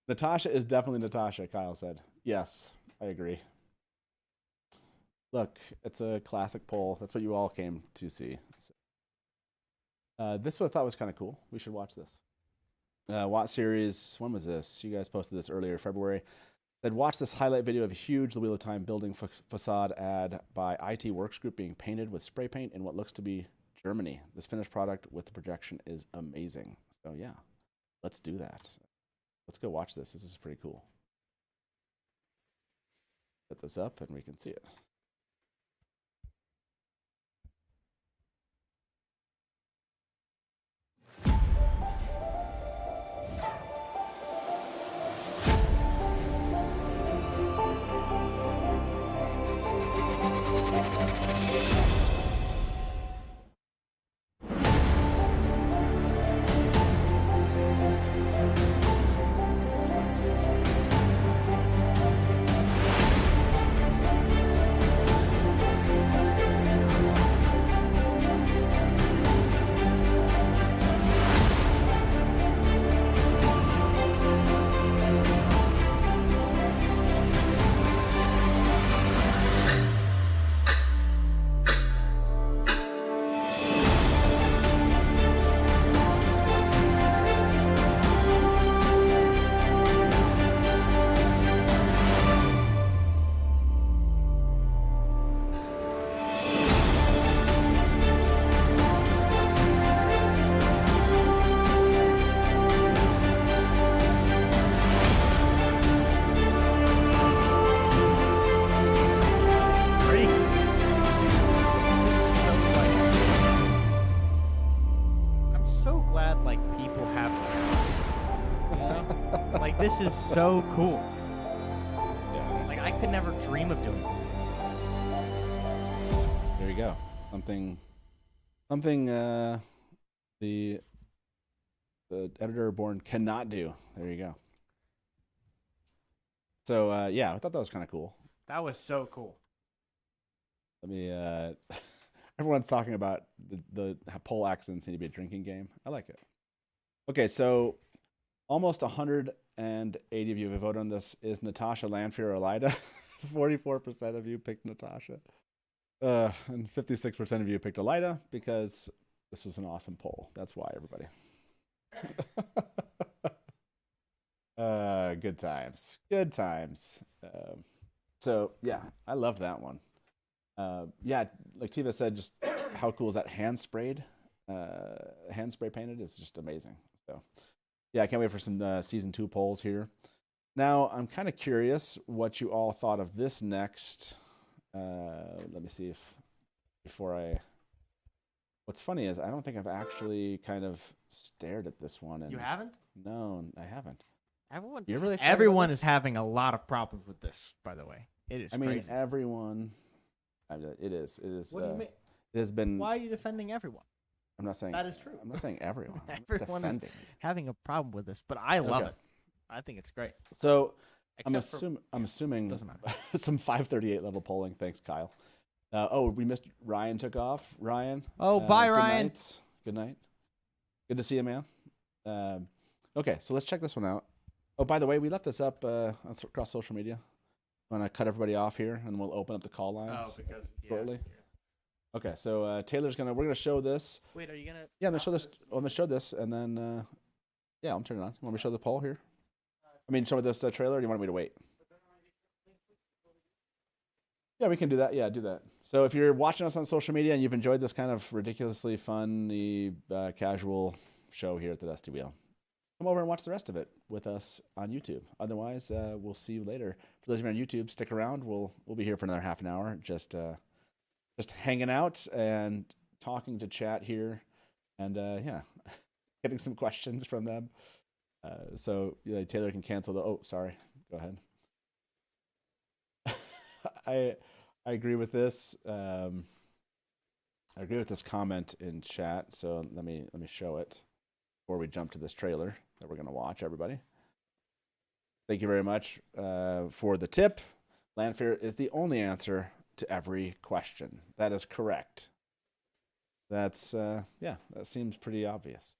Natasha is definitely Natasha, Kyle said. Yes, I agree. Look, it's a classic poll. That's what you all came to see. So, this one I thought was kind of cool. We should watch this. WOTSERIES, when was this? You guys posted this earlier, February. Said, watch this highlight video of a huge The Wheel of Time building facade ad by IT Works Group being painted with spray paint in what looks to be Germany. This finished product with the projection is amazing. So yeah, let's do that. Let's go watch this. This is pretty cool. Set this up and we can see it. This is so cool. Yeah. Like I could never dream of doing it. There you go. Something the Editor Reborn cannot do. There you go. So yeah, I thought that was kind of cool. That was so cool. Let me. Everyone's talking about the pole accidents need to be a drinking game. I like it. Okay, so almost 180 of you have voted on this. Is Natasha Lanfear or Elida? 44% of you picked Natasha. And 56% of you picked Elida because this was an awesome poll. That's why, everybody. Good times. Good times. So, yeah, I love that one. Yeah, like Tiva said, just how cool is that hand sprayed? Hand spray painted is just amazing. So, yeah, I can't wait for some season 2 polls here. Now, I'm kind of curious what you all thought of this next. Let me see if what's funny is I don't think I've actually kind of stared at this one. And You haven't? No, I haven't. Everyone. You're really excited about Everyone this? is having a lot of problems with this. By the way, it is. I mean, crazy. everyone. It is. What do you mean? It has been. Why are you defending everyone? I'm not saying That is true. I'm not saying everyone. I'm Everyone is defending. having a problem with this, but I love Okay. it. I think it's great. So Except for- I'm assuming doesn't matter. some 538 level polling. Thanks, Kyle. We missed Ryan. Took off. Ryan. Oh, bye, good Ryan. night. Good night. Good to see you, man. Okay, so let's check this one out. Oh, by the way, we left this up across social media. I'm gonna cut everybody off here, and we'll open up the call lines because shortly. Okay, so Taylor's we're gonna show this. Wait, are you gonna? Yeah, I'm gonna show this. I'm gonna show this, and then yeah, I'm turning it on. You want me to show the poll here? I mean, show this trailer. Or do you want me to wait? Yeah, we can do that. Yeah, do that. So if you're watching us on social media and you've enjoyed this kind of ridiculously funny, casual show here at the Dusty Wheel, come over and watch the rest of it with us on YouTube. Otherwise, we'll see you later. For those of you on YouTube, stick around. We'll be here for another half an hour, just hanging out and talking to chat here, and yeah, getting some questions from them. So yeah, Taylor can cancel the. Oh, sorry. Go ahead. I agree with this. I agree with this comment in chat. So let me show it before we jump to this trailer that we're going to watch, everybody. Thank you very much for the tip. Lanfear is the only answer to every question. That is correct. That's yeah, that seems pretty obvious.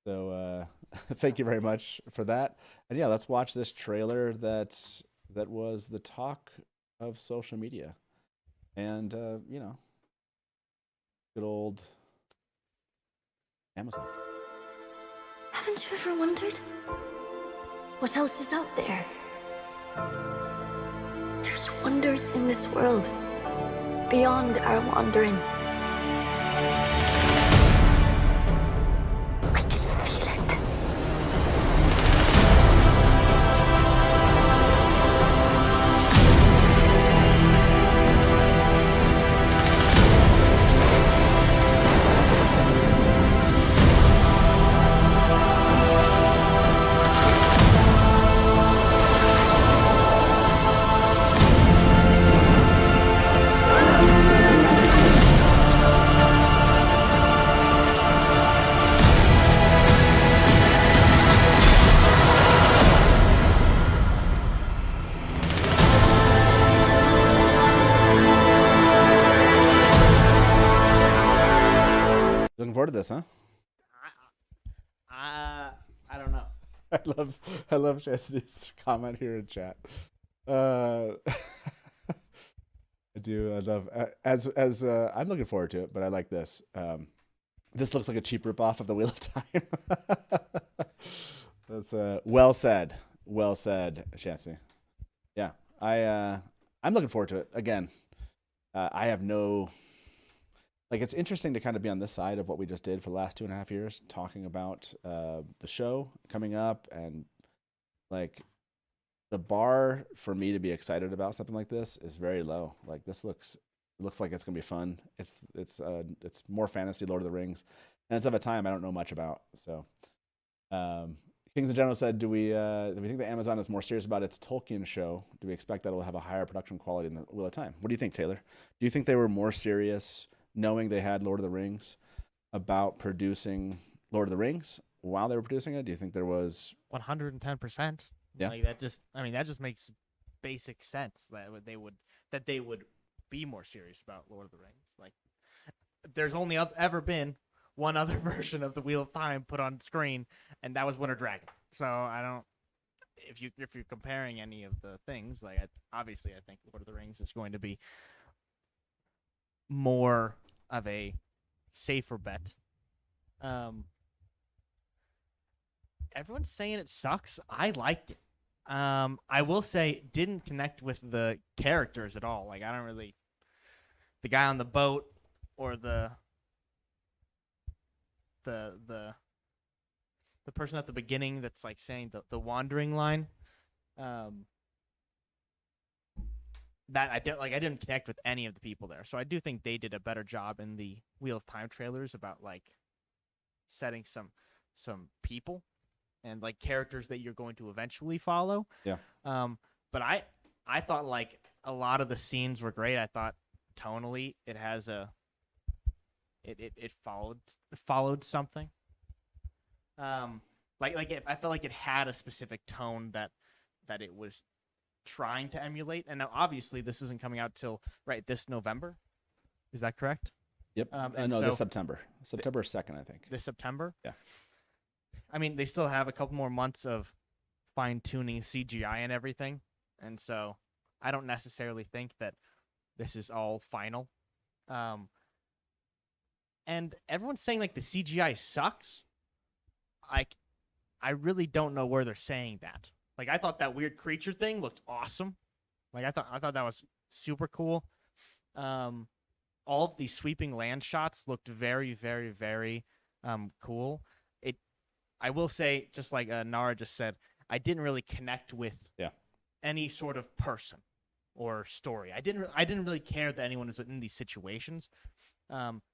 So thank you very much for that. And yeah, let's watch this trailer that was the talk of social media. And you know, good old Amazon. Haven't you ever wondered what else is out there? There's wonders in this world beyond our wandering. I can feel it. Looking forward to this, huh? I don't know. I love Chastity's comment here in chat. I do. I love as I'm looking forward to it, but I like this. This looks like a cheap ripoff of the Wheel of Time. That's well said. Well said, Chasty. Yeah, I'm looking forward to it. Again, I have no. Like, it's interesting to kind of be on this side of what we just did for the last 2.5 years, talking about the show coming up, and like the bar for me to be excited about something like this is very low. Like, this looks like it's gonna be fun. It's more fantasy, Lord of the Rings, and it's of a time I don't know much about. So Kings in General said, do we think that Amazon is more serious about its Tolkien show? Do we expect that it will have a higher production quality than the Wheel of Time? What do you think, Taylor? Do you think they were more serious knowing they had Lord of the Rings about producing Lord of the Rings while they were producing it? Do you think there was 110%? Yeah. Like that just makes basic sense that they would be more serious about Lord of the Rings. Like there's only ever been one other version of the Wheel of Time put on screen, and that was Winter Dragon. So I don't. If you're comparing any of the things, like obviously I think Lord of the Rings is going to be more of a safer bet. Everyone's saying it sucks. I liked it. I will say didn't connect with the characters at all. Like I don't really. The guy on the boat or the person at the beginning that's like saying the wandering line, that I didn't connect with any of the people there. So I do think they did a better job in the Wheel of Time trailers about like setting some people and like characters that you're going to eventually follow. Yeah. But I thought like a lot of the scenes were great. I thought tonally it has it followed something. I felt like it had a specific tone that it was trying to emulate. And now obviously this isn't coming out till this November. Is that correct? Yep. No, this September 2nd, I think. This September? Yeah. I mean, they still have a couple more months of fine-tuning CGI and everything. And so I don't necessarily think that this is all final. And everyone's saying like the CGI sucks. I really don't know where they're saying that. Like I thought that weird creature thing looked awesome. Like I thought that was super cool. All of these sweeping land shots looked very, very, very cool. I will say, just like Nara just said, I didn't really connect with any sort of person or story. I didn't really care that anyone is in these situations.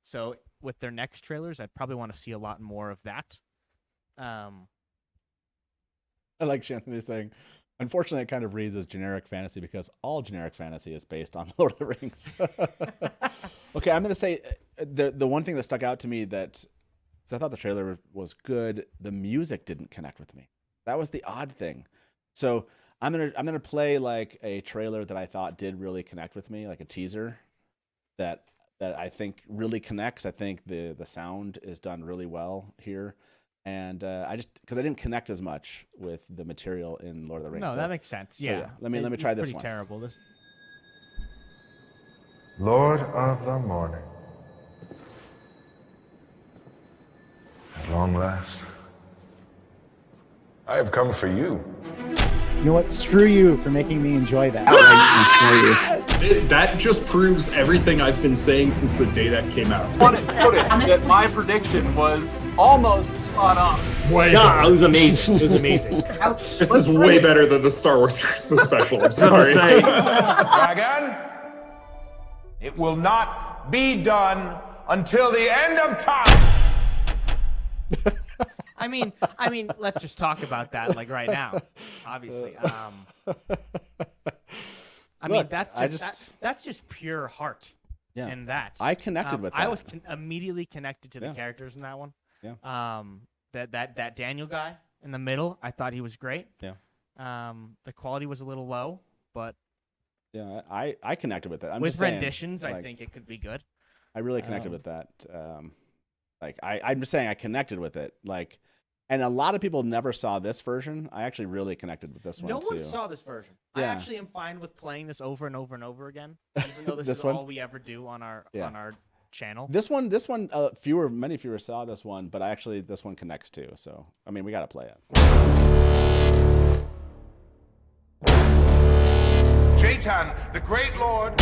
So with their next trailers, I'd probably want to see a lot more of that. I like Shanthony saying, unfortunately, it kind of reads as generic fantasy because all generic fantasy is based on Lord of the Rings. Okay, I'm going to say the one thing that stuck out to me that I thought the trailer was good, the music didn't connect with me. That was the odd thing. So I'm gonna play like a trailer that I thought did really connect with me, like a teaser that I think really connects. I think the sound is done really well here. And because I didn't connect as much with the material in Lord of the Rings. No, that makes sense. Yeah. Let me try this one. one. Terrible. This. Lord of the morning. At long last, I have come for you. You know what? Screw you for making me enjoy that. That just proves everything I've been saying since the day that came out. Noted that my prediction was almost spot on. It was amazing. It was amazing. This is way better than the Star Wars Christmas special. I'm sorry. Dragon, it will not be done until the end of time. I mean, let's just talk about that like right now. Obviously, Look, that's just pure heart. Yeah. In that, I connected with that. I was immediately connected to the characters in that one. Yeah. That Daniel guy in the middle, I thought he was great. Yeah. The quality was a little low, but yeah, I connected with it. I'm with just saying, renditions, like, I think it could be good. I really connected with that. I'm just saying I connected with it. Like, and a lot of people never saw this version. I actually really connected with this one No too. one saw this version. Yeah. I actually am fine with playing this over and over and over again, even though this is one? all we ever do on our channel. This one, many fewer saw this one, but this one connects too. So, I mean, we got to play it. Jatan, the great lord.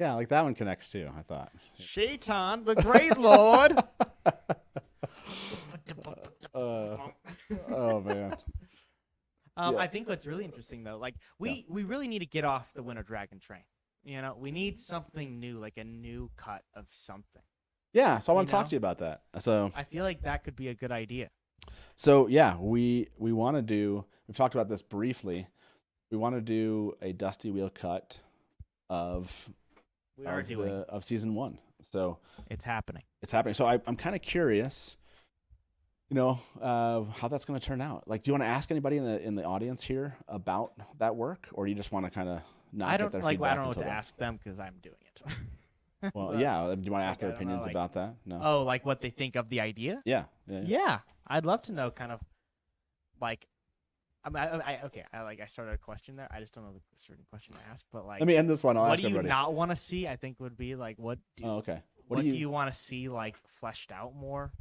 Yeah, like that one connects too, I thought. Shaitan, the Great Lord. Oh man. Yeah. I think what's really interesting though, like we really need to get off the Winter Dragon train. You know, we need something new, like a new cut of something. Yeah, so I want You to talk know? to you about that. So I feel like that could be a good idea. So yeah, we want to do. We've talked about this briefly. We want to do a Dusty Wheel cut of of season 1. So It's happening. it's happening. So I'm kind of curious, you know, how that's going to turn out. Like, do you want to ask anybody in the audience here about that work, or you just want to kind of not I get don't their like. feedback I don't know what until to then? ask them because I'm doing it. Well, But, yeah. Do you want to ask like, their I don't know, opinions like- about that? No. Oh, like what they think of the idea? Yeah. Yeah, I'd love to know. Kind of like, I started a question there. I just don't know the certain question to ask. But like, Let me end this one. I'll what ask do you everybody. not want to see? I think would be like, what do Oh, okay. what do you want to see like fleshed out more,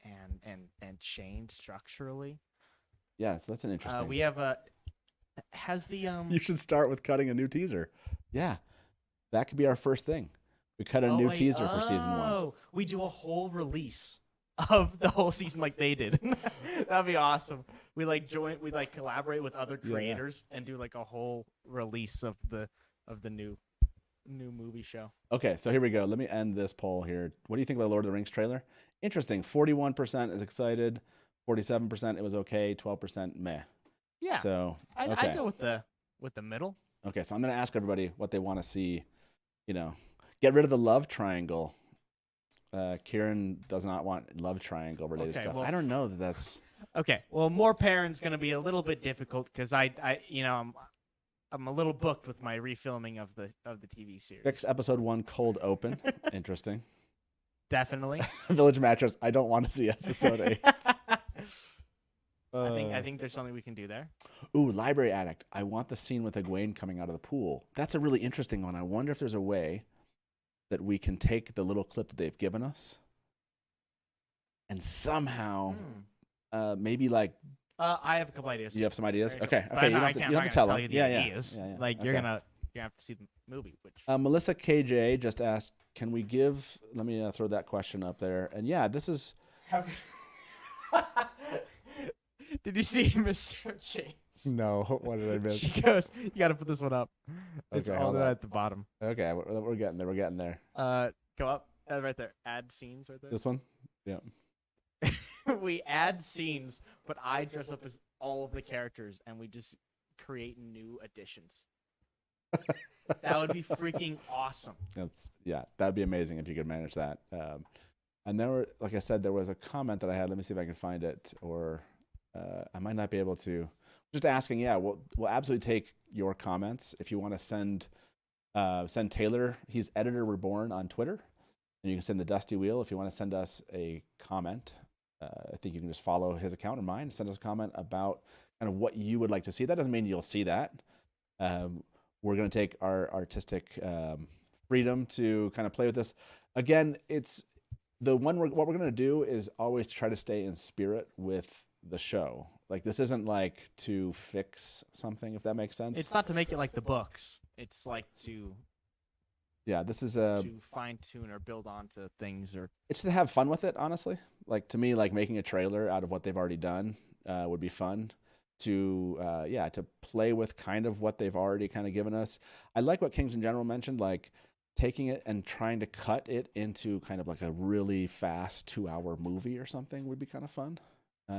and changed structurally? Yes, that's an interesting. We have a. Has the You should start with cutting a new teaser. Yeah, that could be our first thing. We cut a new teaser for season 1. Oh, we do a whole release of the whole season like they did. That'd be awesome. We like collaborate with other creators and do like a whole release of the new movie show. Okay, so here we go. Let me end this poll here. What do you think about the Lord of the Rings trailer? Interesting. 41% is excited. 47% it was okay. 12% meh. Yeah. So I'd go with the middle. Okay, so I'm gonna ask everybody what they want to see. You know, get rid of the love triangle. Kieran does not want love triangle related Okay, stuff. well- I don't know that that's. Okay. Well, more parents going to be a little bit difficult because I'm a little booked with my refilming of the TV series. Fix episode 1 cold open. Interesting. Definitely. Village Mattress. I don't want to see episode 8. I think there's something we can do there. Ooh, Library Addict. I want the scene with Egwene coming out of the pool. That's a really interesting one. I wonder if there's a way that we can take the little clip that they've given us and somehow maybe like. I have a couple ideas. You have some ideas? There you go. Okay. But Okay. I'm You not- don't I have to, can't- you don't I'm have to not tell gonna them. you the Yeah. ideas. Like you're gonna have to see the movie. Which Melissa KJ just asked, can we give. Let me throw that question up there. And yeah, this is. Did you see Mr. James? No. What did I miss? She goes, "You got to put this one up. It's Okay, all hold the way on. at the bottom. Okay. We're getting there. We're getting there. Go up. Right there. Add scenes right there. This one? Yeah. We add scenes, but I dress up as all of the characters, and we just create new additions. That would be freaking awesome. That'd be amazing if you could manage that. And there were, like I said, there was a comment that I had. Let me see if I can find it, or I might not be able to. Just asking, yeah, we'll absolutely take your comments if you want to send Taylor. He's Editor Reborn on Twitter, and you can send the Dusty Wheel if you want to send us a comment. I think you can just follow his account or mine. Send us a comment about kind of what you would like to see. That doesn't mean you'll see that. We're going to take our artistic freedom to kind of play with this. Again, it's the one. What we're going to do is always try to stay in spirit with the show. Like, this isn't like to fix something, if that makes sense. It's not to make it like the books. It's like to this is to fine tune or build onto things, or it's to have fun with it, honestly. Like, to me, like making a trailer out of what they've already done would be fun. To play with kind of what they've already kind of given us. I like what Kings in General mentioned, like taking it and trying to cut it into kind of like a really fast 2-hour movie or something would be kind of fun.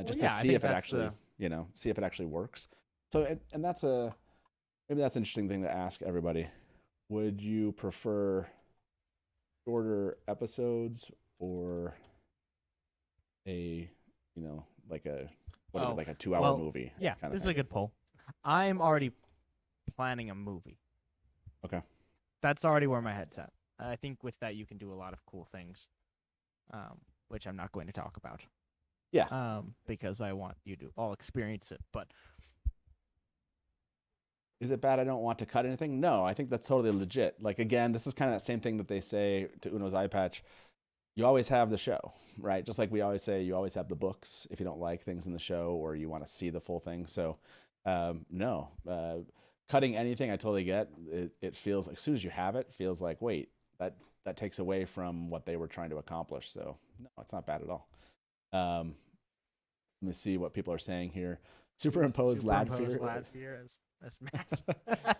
Just to see if it actually, see if it actually works. So, and that's maybe that's an interesting thing to ask everybody. Would you prefer shorter episodes or like a 2-hour movie? Yeah, kind of this is thing? a good poll. I'm already planning a movie. Okay. That's already where my head's at. I think with that you can do a lot of cool things, which I'm not going to talk about. Yeah. Because I want you to all experience it. But is it bad I don't want to cut anything? No, I think that's totally legit. Like, again, this is kind of that same thing that they say to Uno's eye patch. You always have the show, right? Just like we always say, you always have the books if you don't like things in the show or you want to see the full thing. So, no. cutting anything, I totally get. It feels like, as soon as you have it, it feels like, wait, that takes away from what they were trying to accomplish. So no, it's not bad at all. Let me see what people are saying here. Superimpose lad fear as Matt.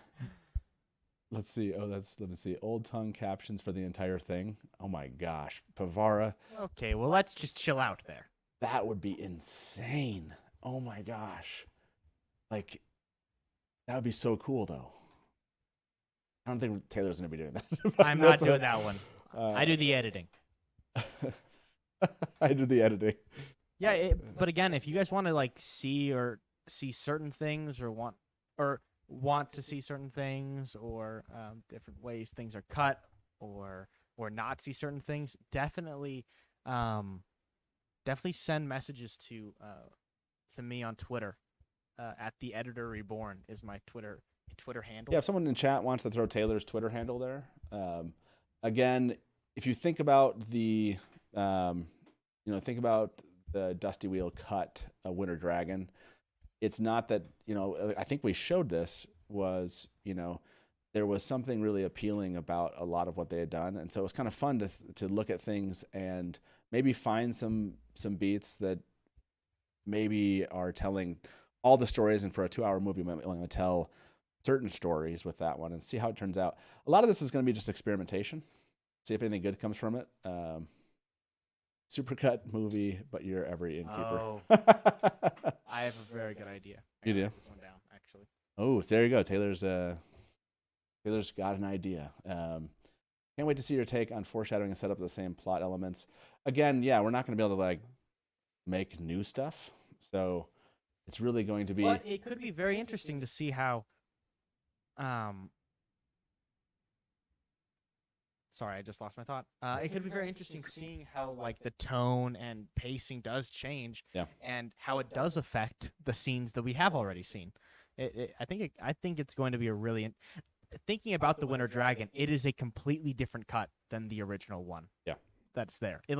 Let's see. Let me see. Old tongue captions for the entire thing. Oh my gosh. Pavara. Okay, well, let's just chill out there. That would be insane. Oh my gosh. Like, that would be so cool, though. I don't think Taylor's going to be doing that. I'm not doing that one. I do the editing. I do the editing. Yeah, but again, if you guys want to like see certain things or want to see certain things or different ways things are cut or not see certain things, definitely send messages to me on Twitter. At the Editor Reborn is my Twitter handle. Yeah, if someone in chat wants to throw Taylor's Twitter handle there, again, if you think about the Dusty Wheel cut a Winter Dragon, it's not that, I think we showed this was, there was something really appealing about a lot of what they had done. And so it was kind of fun to look at things and maybe find some beats that maybe are telling all the stories. And for a 2-hour movie, we might only tell certain stories with that one and see how it turns out. A lot of this is going to be just experimentation. See if anything good comes from it. Supercut movie, but you're every Innkeeper. Oh. I have a very good idea. You do? This one down, actually. Oh, so there you go. Taylor's got an idea. Can't wait to see your take on foreshadowing and set up the same plot elements. Again, yeah, we're not going to be able to like make new stuff, so it's really going to be. But it could be very interesting to see how. Sorry, I just lost my thought. It could be very interesting seeing how like the tone and pacing does change, yeah, and how it does affect the scenes that we have already seen. I think it's going to be a really. Thinking about the Winter Dragon, it is a completely different cut than the original one. Yeah, that's there. It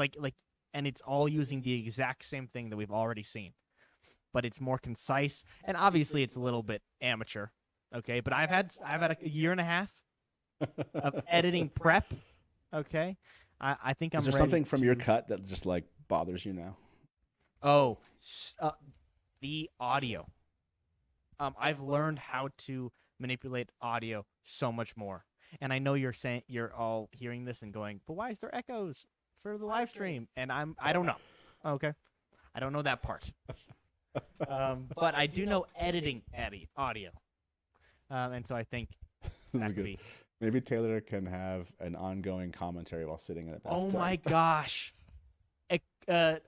and it's all using the exact same thing that we've already seen, but it's more concise, and obviously it's a little bit amateur. Okay, but I've had a year and a half of editing prep. Okay, I think I'm. Is there ready something from your cut that just like bothers you now? Oh, the audio. I've learned how to manipulate audio so much more, and I know you're all hearing this and going, but why is there echoes for the live stream? And I don't know. Okay, I don't know that part. But I do know editing audio, and so I think This that is could good. be. Maybe Taylor can have an ongoing commentary while sitting in a bathtub. Oh my gosh. An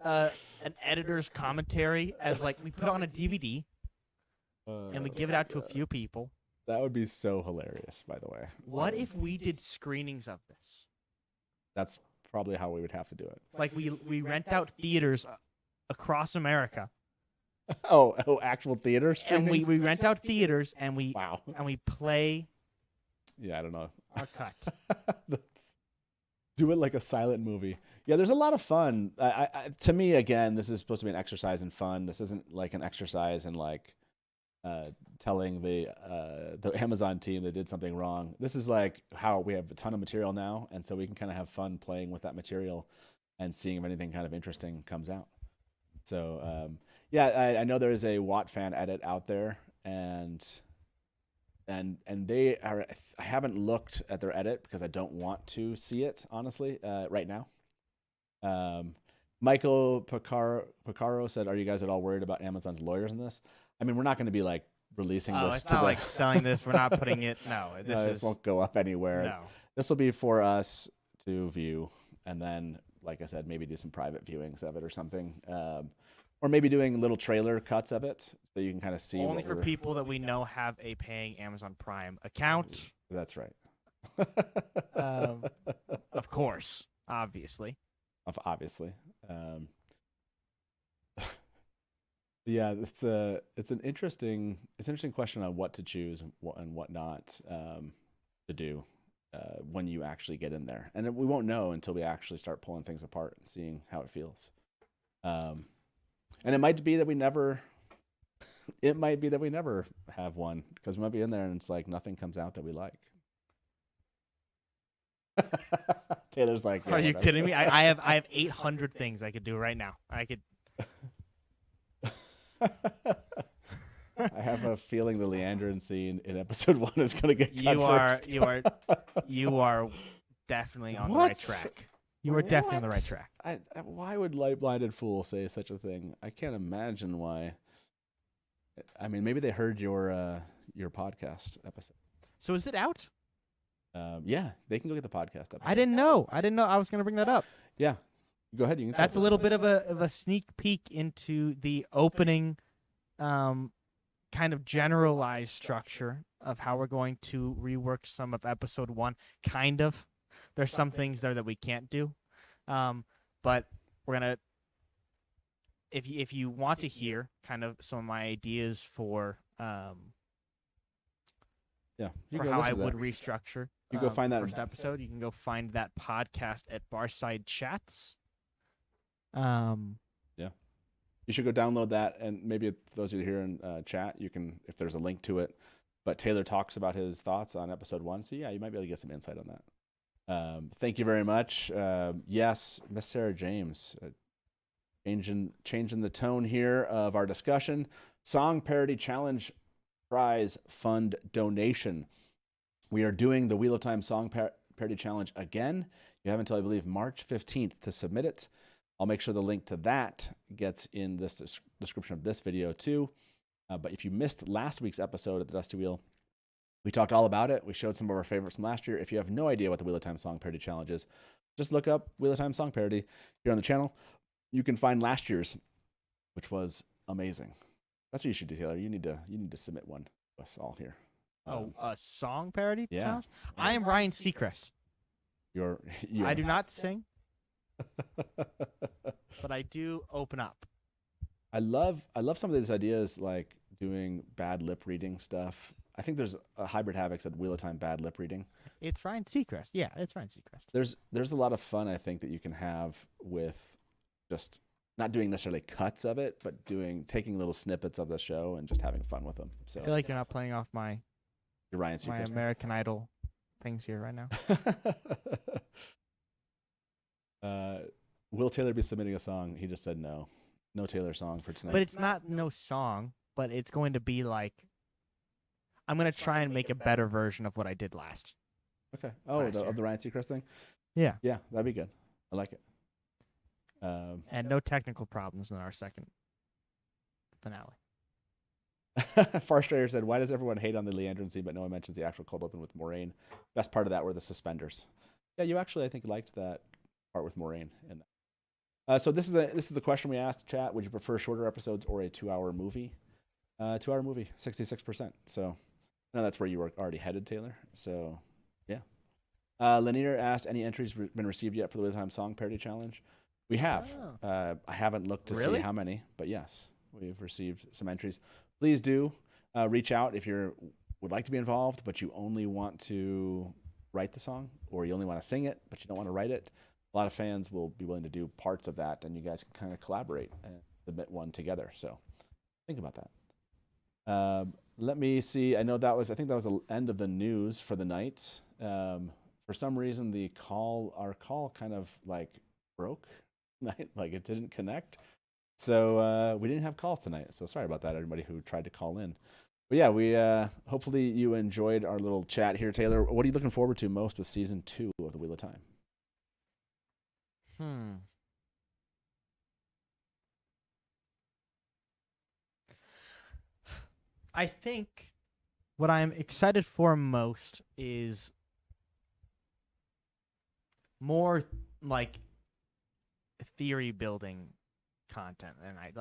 editor's commentary as like we put on a DVD and we give it out to a few people. That would be so hilarious, by the way. What if we did screenings of this? That's probably how we would have to do it. Like we rent out theaters across America. Oh, actual theater And screenings? we rent out theaters and we play Yeah, I don't know. our cut. Do it like a silent movie. Yeah, there's a lot of fun. To me, again, this is supposed to be an exercise in fun. This isn't like an exercise in like telling the Amazon team they did something wrong. This is like how we have a ton of material now, and so we can kind of have fun playing with that material and seeing if anything kind of interesting comes out. So yeah, I know there is a Watt fan edit out there, and they are. I haven't looked at their edit because I don't want to see it honestly right now. Michael Picaro said, "Are you guys at all worried about Amazon's lawyers in this?" I mean, we're not going to be like releasing this. It's not like selling this. We're not putting it. No, this won't go up anywhere. No. This will be for us to view, and then, like I said, maybe do some private viewings of it or something, or maybe doing little trailer cuts of it so you can kind of see. Only for people that we know have a paying Amazon Prime account. That's right. Of course, obviously. Obviously. Yeah, it's an interesting question on what to choose and what not to do when you actually get in there, and we won't know until we actually start pulling things apart and seeing how it feels. And it might be that we never it might be that we never have one because we might be in there and it's like nothing comes out that we like. Taylor's like, yeah, Are you whatever. kidding me? I have 800 things I could do right now. I could. I have a feeling the Leandrin scene in episode 1 is going to get cut first. You are definitely on the right What? track. You are definitely on the right track. Why would Light Blinded Fool say such a thing? I can't imagine why. I mean, maybe they heard your podcast episode. So is it out? Yeah, they can go get the podcast episode. I didn't know. I was going to bring that up. Yeah, go ahead. You can. That's a little bit of a sneak peek into the opening, kind of generalized structure of how we're going to rework some of episode 1. Kind of. There's some things there that we can't do, but we're gonna. If you want to hear kind of some of my ideas for yeah, for how I would restructure. You go find that first episode. You can go find that podcast at Barside Chats. Yeah. You should go download that, and maybe if those of you here in chat, you can, if there's a link to it. But Taylor talks about his thoughts on episode 1, so yeah, you might be able to get some insight on that. Thank you very much. Yes, Miss Sarah James, changing the tone here of our discussion. Song Parody Challenge Prize Fund Donation. We are doing the Wheel of Time Song Parody Challenge again. You have until, I believe, March 15th to submit it. I'll make sure the link to that gets in this description of this video too. But if you missed last week's episode at the Dusty Wheel, we talked all about it. We showed some of our favorites from last year. If you have no idea what the Wheel of Time Song Parody Challenge is, just look up Wheel of Time Song Parody here on the channel. You can find last year's, which was amazing. That's what you should do, Taylor. You need to submit one to us all here. A song parody Yeah. challenge? I am Ryan Seacrest. You're I do not sing, but I do open up. I love some of these ideas, like doing bad lip reading stuff. I think there's a Hybrid Havoc at Wheel of Time bad lip reading. It's Ryan Seacrest. Yeah, it's Ryan Seacrest. There's a lot of fun, I think, that you can have with just not doing necessarily cuts of it, but taking little snippets of the show and just having fun with them. So I feel like you're not playing off my Ryan my Seacrest American Idol things here right now. Will Taylor be submitting a song? He just said no. No Taylor song for tonight. But it's not no song, but it's going to be like I'm going to try and make a better version of what I did last. Okay. Oh, of the Ryan Seacrest thing? Yeah. Yeah, that'd be good. I like it. And no technical problems in our second finale. Farstrayer said, why does everyone hate on the Leandrin scene, but no one mentions the actual cold open with Moraine? Best part of that were the suspenders. Yeah, you actually, I think, liked that part with Moraine in that. So this is the question we asked, chat. Would you prefer shorter episodes or a 2-hour movie? 2-hour movie, 66%. So I know that's where you were already headed, Taylor. So yeah. Lanier asked, any entries been received yet for the Wheel of Time Song Parody Challenge? We have. I haven't looked to see how many, but yes, we've received some entries. Please do reach out if you would like to be involved, but you only want to write the song, or you only want to sing it, but you don't want to write it. A lot of fans will be willing to do parts of that, and you guys can kind of collaborate and submit one together. So think about that. Let me see. I think that was the end of the news for the night. For some reason, our call kind of like broke tonight, like it didn't connect. So we didn't have calls tonight. So sorry about that, everybody who tried to call in. But yeah, we hopefully you enjoyed our little chat here, Taylor. What are you looking forward to most with season 2 of the Wheel of Time? I think what I'm excited for most is more like theory building content, and I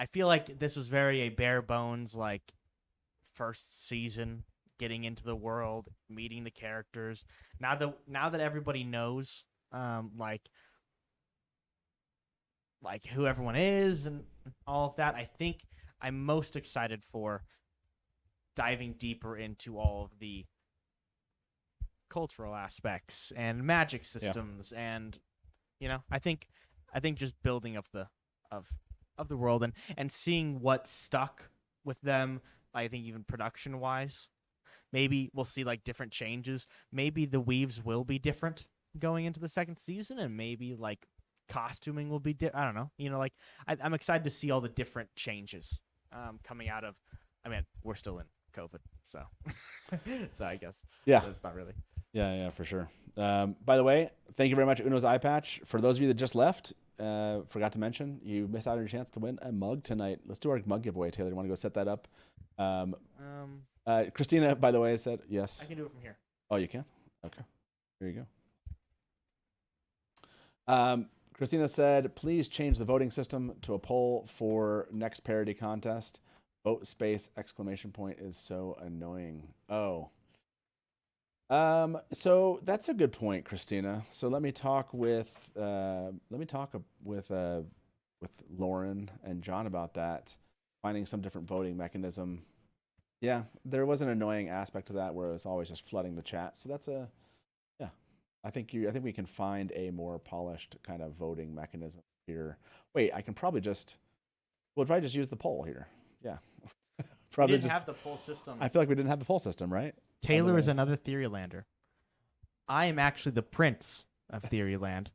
feel like this was very a bare bones like first season, getting into the world, meeting the characters. Now that everybody knows like who everyone is and all of that, I think I'm most excited for diving deeper into all of the cultural aspects and magic systems, and I think just building of of the world, and seeing what stuck with them. I think even production wise, maybe we'll see like different changes. Maybe the weaves will be different going into the second season, and maybe like costuming will be I don't know. Like I'm excited to see all the different changes coming out of. I mean, we're still in COVID, so so I guess it's not really. Yeah, for sure. By the way, thank you very much, Uno's Eye Patch. For those of you that just left, forgot to mention, you missed out on your chance to win a mug tonight. Let's do our mug giveaway, Taylor. You want to go set that up? Christina, by the way, said yes. I can do it from here. Oh, you can? Okay. Here you go. Christina said, please change the voting system to a poll for next parody contest. Vote space ! Is so annoying. Oh. So that's a good point, Christina. So let me talk with Lauren and John about that, finding some different voting mechanism. Yeah, there was an annoying aspect to that where it was always just flooding the chat. So that's I think we can find a more polished kind of voting mechanism here. Wait, we'll probably just use the poll here. Yeah. Probably didn't have the poll system. I feel like we didn't have the poll system, right? Taylor is another Theorylander. I am actually the prince of Theoryland.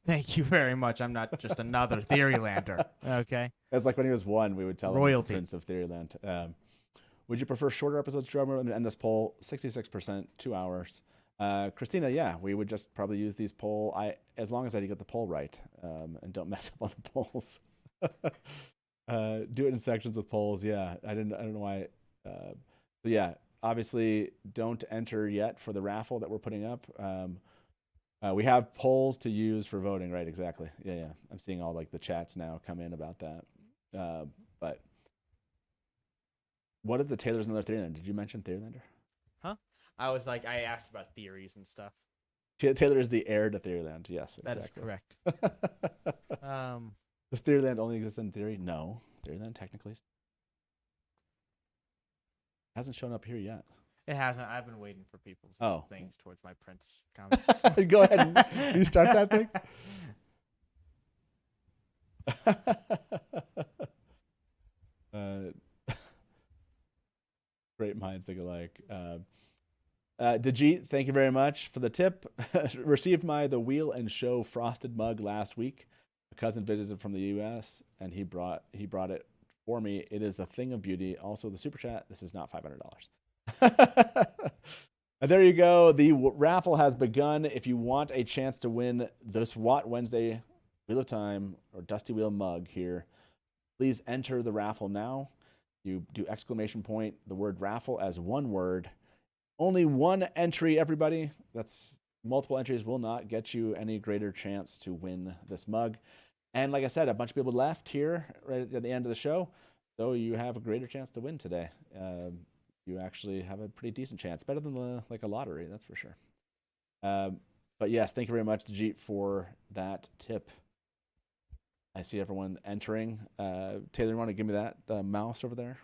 Thank you very much. I'm not just another Theorylander. Okay. It's like when he was 1, we would tell him Royalty. He's the prince of Theoryland. Would you prefer shorter episodes, drummer? And end this poll, 66%, 2 hours. Christina, yeah, we would just probably use these poll. As long as I get the poll right, and don't mess up on the polls. Do it in sections with polls. Yeah, I don't know why. But yeah, obviously don't enter yet for the raffle that we're putting up. We have polls to use for voting, right? Exactly. Yeah. I'm seeing all like the chats now come in about that. But what is the Taylor's another Theorylander? Did you mention Theorylander? Huh? I was like, I asked about theories and stuff. Taylor is the heir to Theoryland. Yes, That exactly. is correct. Does Theoryland only exist in theory? No. Theoryland technically hasn't shown up here yet. It hasn't. I've been waiting for people's things towards my Prince comment. Go ahead. You start that thing. Great minds think alike. Dajit, thank you very much for the tip. Received the Wheel and Show frosted mug last week. A cousin visited from the U.S. and he brought it for me. It is a thing of beauty. Also, the super chat. This is not $500. There you go. The raffle has begun. If you want a chance to win this Watt Wednesday Wheel of Time or Dusty Wheel mug here, please enter the raffle now. You do ! The word raffle as one word. Only one entry, everybody. That's multiple entries will not get you any greater chance to win this mug. And like I said, a bunch of people left here right at the end of the show, so you have a greater chance to win today. You actually have a pretty decent chance, better than a lottery, that's for sure. But yes, thank you very much, Jeet, for that tip. I see everyone entering. Taylor, you want to give me that mouse over there?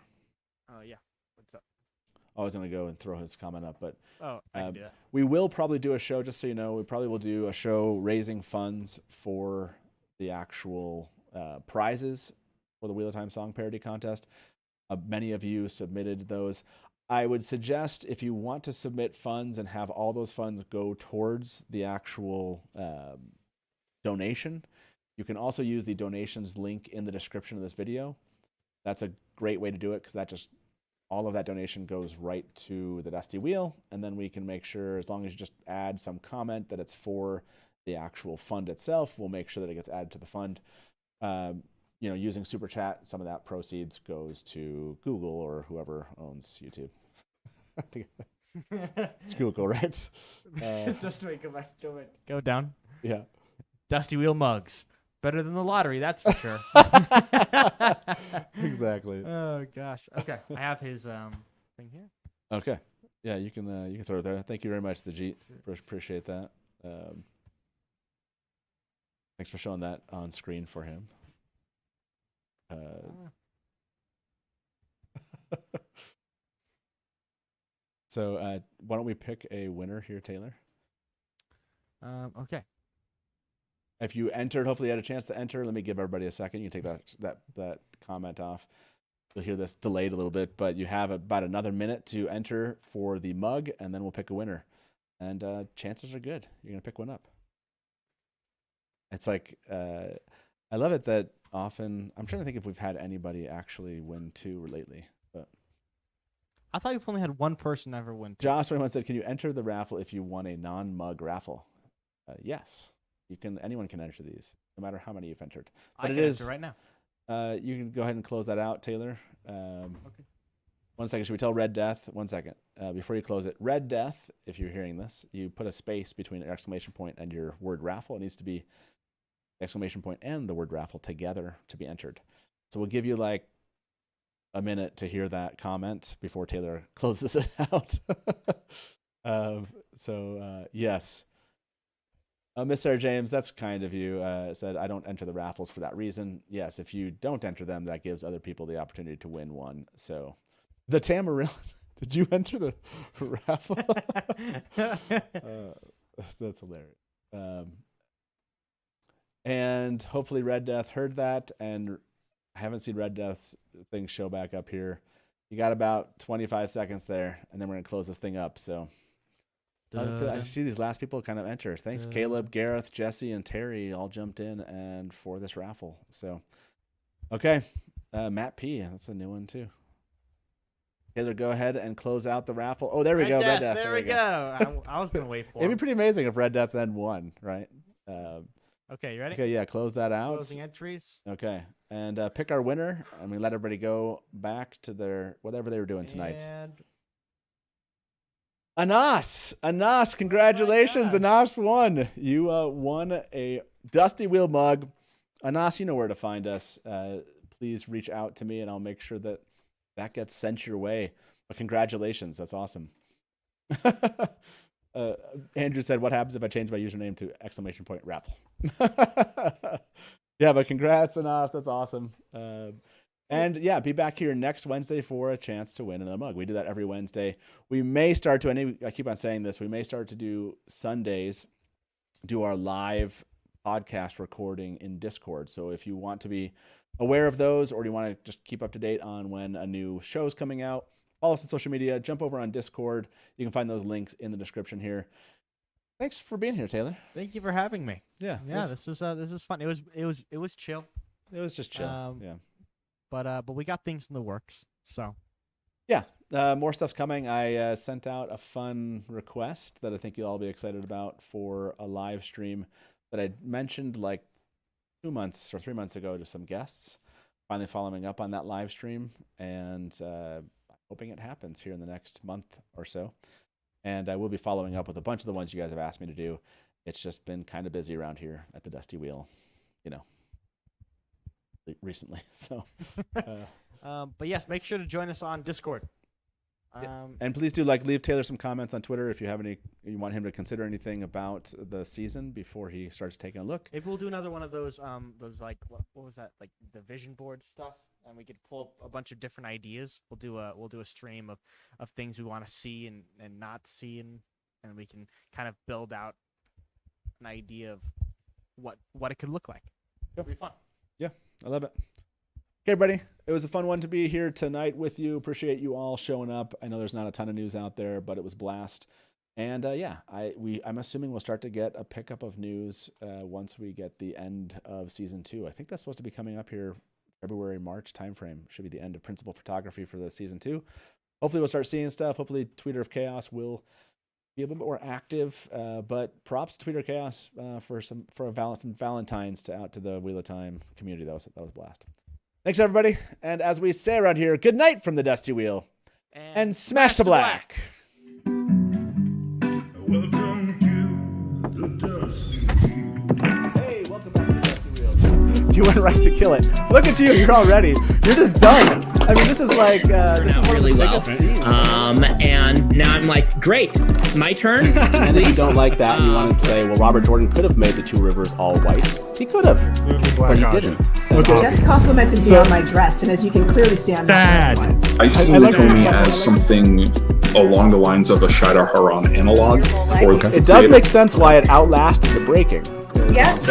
Yeah. What's up? I was going to go and throw his comment up, but I can do that. We will probably do a show, just so you know, we probably will do a show raising funds for the actual prizes for the Wheel of Time Song Parody Contest. Many of you submitted those. I would suggest if you want to submit funds and have all those funds go towards the actual donation, you can also use the donations link in the description of this video. That's a great way to do it because all of that donation goes right to the Dusty Wheel, and then we can make sure, as long as you just add some comment that it's for the actual fund itself, we'll make sure that it gets added to the fund. Using Super Chat, some of that proceeds goes to Google or whoever owns YouTube. I think it's Google, right? Just to go down. Yeah. Dusty Wheel mugs. Better than the lottery, that's for sure. Exactly. Oh gosh. Okay, I have his thing here. Okay. Yeah, you can throw it there. Thank you very much, Jeet. Appreciate that. Thanks for showing that on screen for him. So why don't we pick a winner here, Taylor? Okay. If you entered, hopefully you had a chance to enter. Let me give everybody a second. You can take that comment off. You'll hear this delayed a little bit, but you have about another minute to enter for the mug, and then we'll pick a winner. And chances are good you're gonna pick one up. It's like I love it that often. I'm trying to think if we've had anybody actually win 2 lately, but I thought you've only had one person ever win 2. Josh 21 said, "Can you enter the raffle if you won a non-mug raffle?" Yes, you can. Anyone can enter these, no matter how many you've entered. But I can enter right now. You can go ahead and close that out, Taylor. Okay. 1 second. Should we tell Red Death? 1 second. Before you close it, Red Death, if you're hearing this, you put a space between an exclamation point and your word raffle. It needs to be exclamation point and the word raffle together to be entered. So we'll give you like a minute to hear that comment before Taylor closes it out. Yes. Miss Sarah James, that's kind of you. Said, I don't enter the raffles for that reason. Yes, if you don't enter them, that gives other people the opportunity to win one. So, the Tamarilla, did you enter the raffle? That's hilarious. And hopefully Red Death heard that, and I haven't seen Red Death's thing show back up here. You got about 25 seconds there, and then we're going to close this thing up. So, I see these last people kind of enter. Thanks, Caleb, Gareth, Jesse, and Terry all jumped in and for this raffle. So, okay, Matt P. That's a new one too. Taylor, go ahead and close out the raffle. Oh, there we go, Red Death. There we go. I was gonna wait for. It'd be pretty amazing if Red Death then won, right? Okay, you ready? Okay, yeah, close that out. Closing entries. Okay, and pick our winner, and we let everybody go back to their whatever they were doing tonight. And Anas, congratulations. Anas won. You won a Dusty Wheel mug. Anas, you know where to find us. Please reach out to me and I'll make sure that gets sent your way. But congratulations. That's awesome. Andrew said, what happens if I change my username to ! raffle? Yeah, but congrats, Anas. That's awesome. And yeah, be back here next Wednesday for a chance to win another mug. We do that every Wednesday. We may start to, I keep on saying this, we may start to do Sundays, do our live podcast recording in Discord. So if you want to be aware of those, or you want to just keep up to date on when a new show is coming out, follow us on social media, jump over on Discord. You can find those links in the description here. Thanks for being here, Taylor. Thank you for having me. Yeah. This was fun. It was chill. It was just chill. Yeah. But we got things in the works. So yeah, more stuff's coming. I sent out a fun request that I think you'll all be excited about for a live stream that I mentioned like 2 months or 3 months ago to some guests. Finally following up on that live stream, and hoping it happens here in the next month or so. And I will be following up with a bunch of the ones you guys have asked me to do. It's just been kind of busy around here at the Dusty Wheel, recently. So, but yes, make sure to join us on Discord. And please do leave Taylor some comments on Twitter if you have you want him to consider anything about the season before he starts taking a look. Maybe we'll do another one of those like what was that, like the vision board stuff, and we could pull a bunch of different ideas. We'll do a stream of things we want to see and not see, and we can kind of build out an idea of what it could look like. It'll be fun. Yeah, I love it. Okay, everybody. It was a fun one to be here tonight with you. Appreciate you all showing up. I know there's not a ton of news out there, but it was a blast. And I'm assuming we'll start to get a pickup of news once we get the end of season 2. I think that's supposed to be coming up here February, March timeframe. Should be the end of principal photography for the season 2. Hopefully we'll start seeing stuff. Hopefully Tweeter of Chaos will be a bit more active. But props to Tweeter of Chaos for some Valentines out to the Wheel of Time community. That was a blast. Thanks, everybody. And as we say around here, good night from the Dusty Wheel. And smash to black. Welcome to the Dusty Wheel. Hey, welcome back to the Dusty Wheel. You went right to kill it. Look at you. You're already. You're just done. I mean, this is like this is really well. And now I'm like, great, my turn. And if you don't like that, and you want to say, well, Robert Jordan could have made the two rivers all white. He could have, but he didn't. So, just complimented me on my dress, and as you can clearly see, I'm sad. I see Nakomi as something along the lines of a Shadar Haran analog. It does make sense why it outlasted the breaking. get?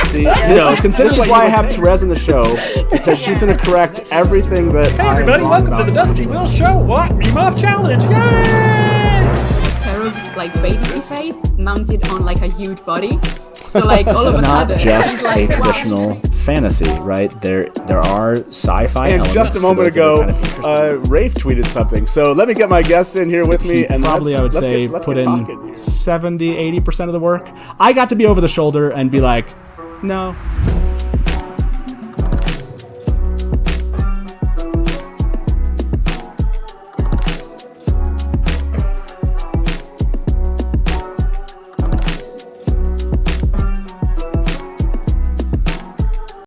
See, this is why I have Therese in the show, because she's going to correct everything that Hey everybody, welcome to the Dusty Will Show. What? Meme Off Challenge. Yay! Like baby face mounted on like a huge body. So like This all is of a not sudden, just it's a like, wow. traditional fantasy, right? There are sci-fi And elements. just a for moment those that are ago, kind of interested. Rafe tweeted something. So let me get my guest in here with me, and Probably, I would say, put in 70, 80% of the work. I got to be over the shoulder and be like, no,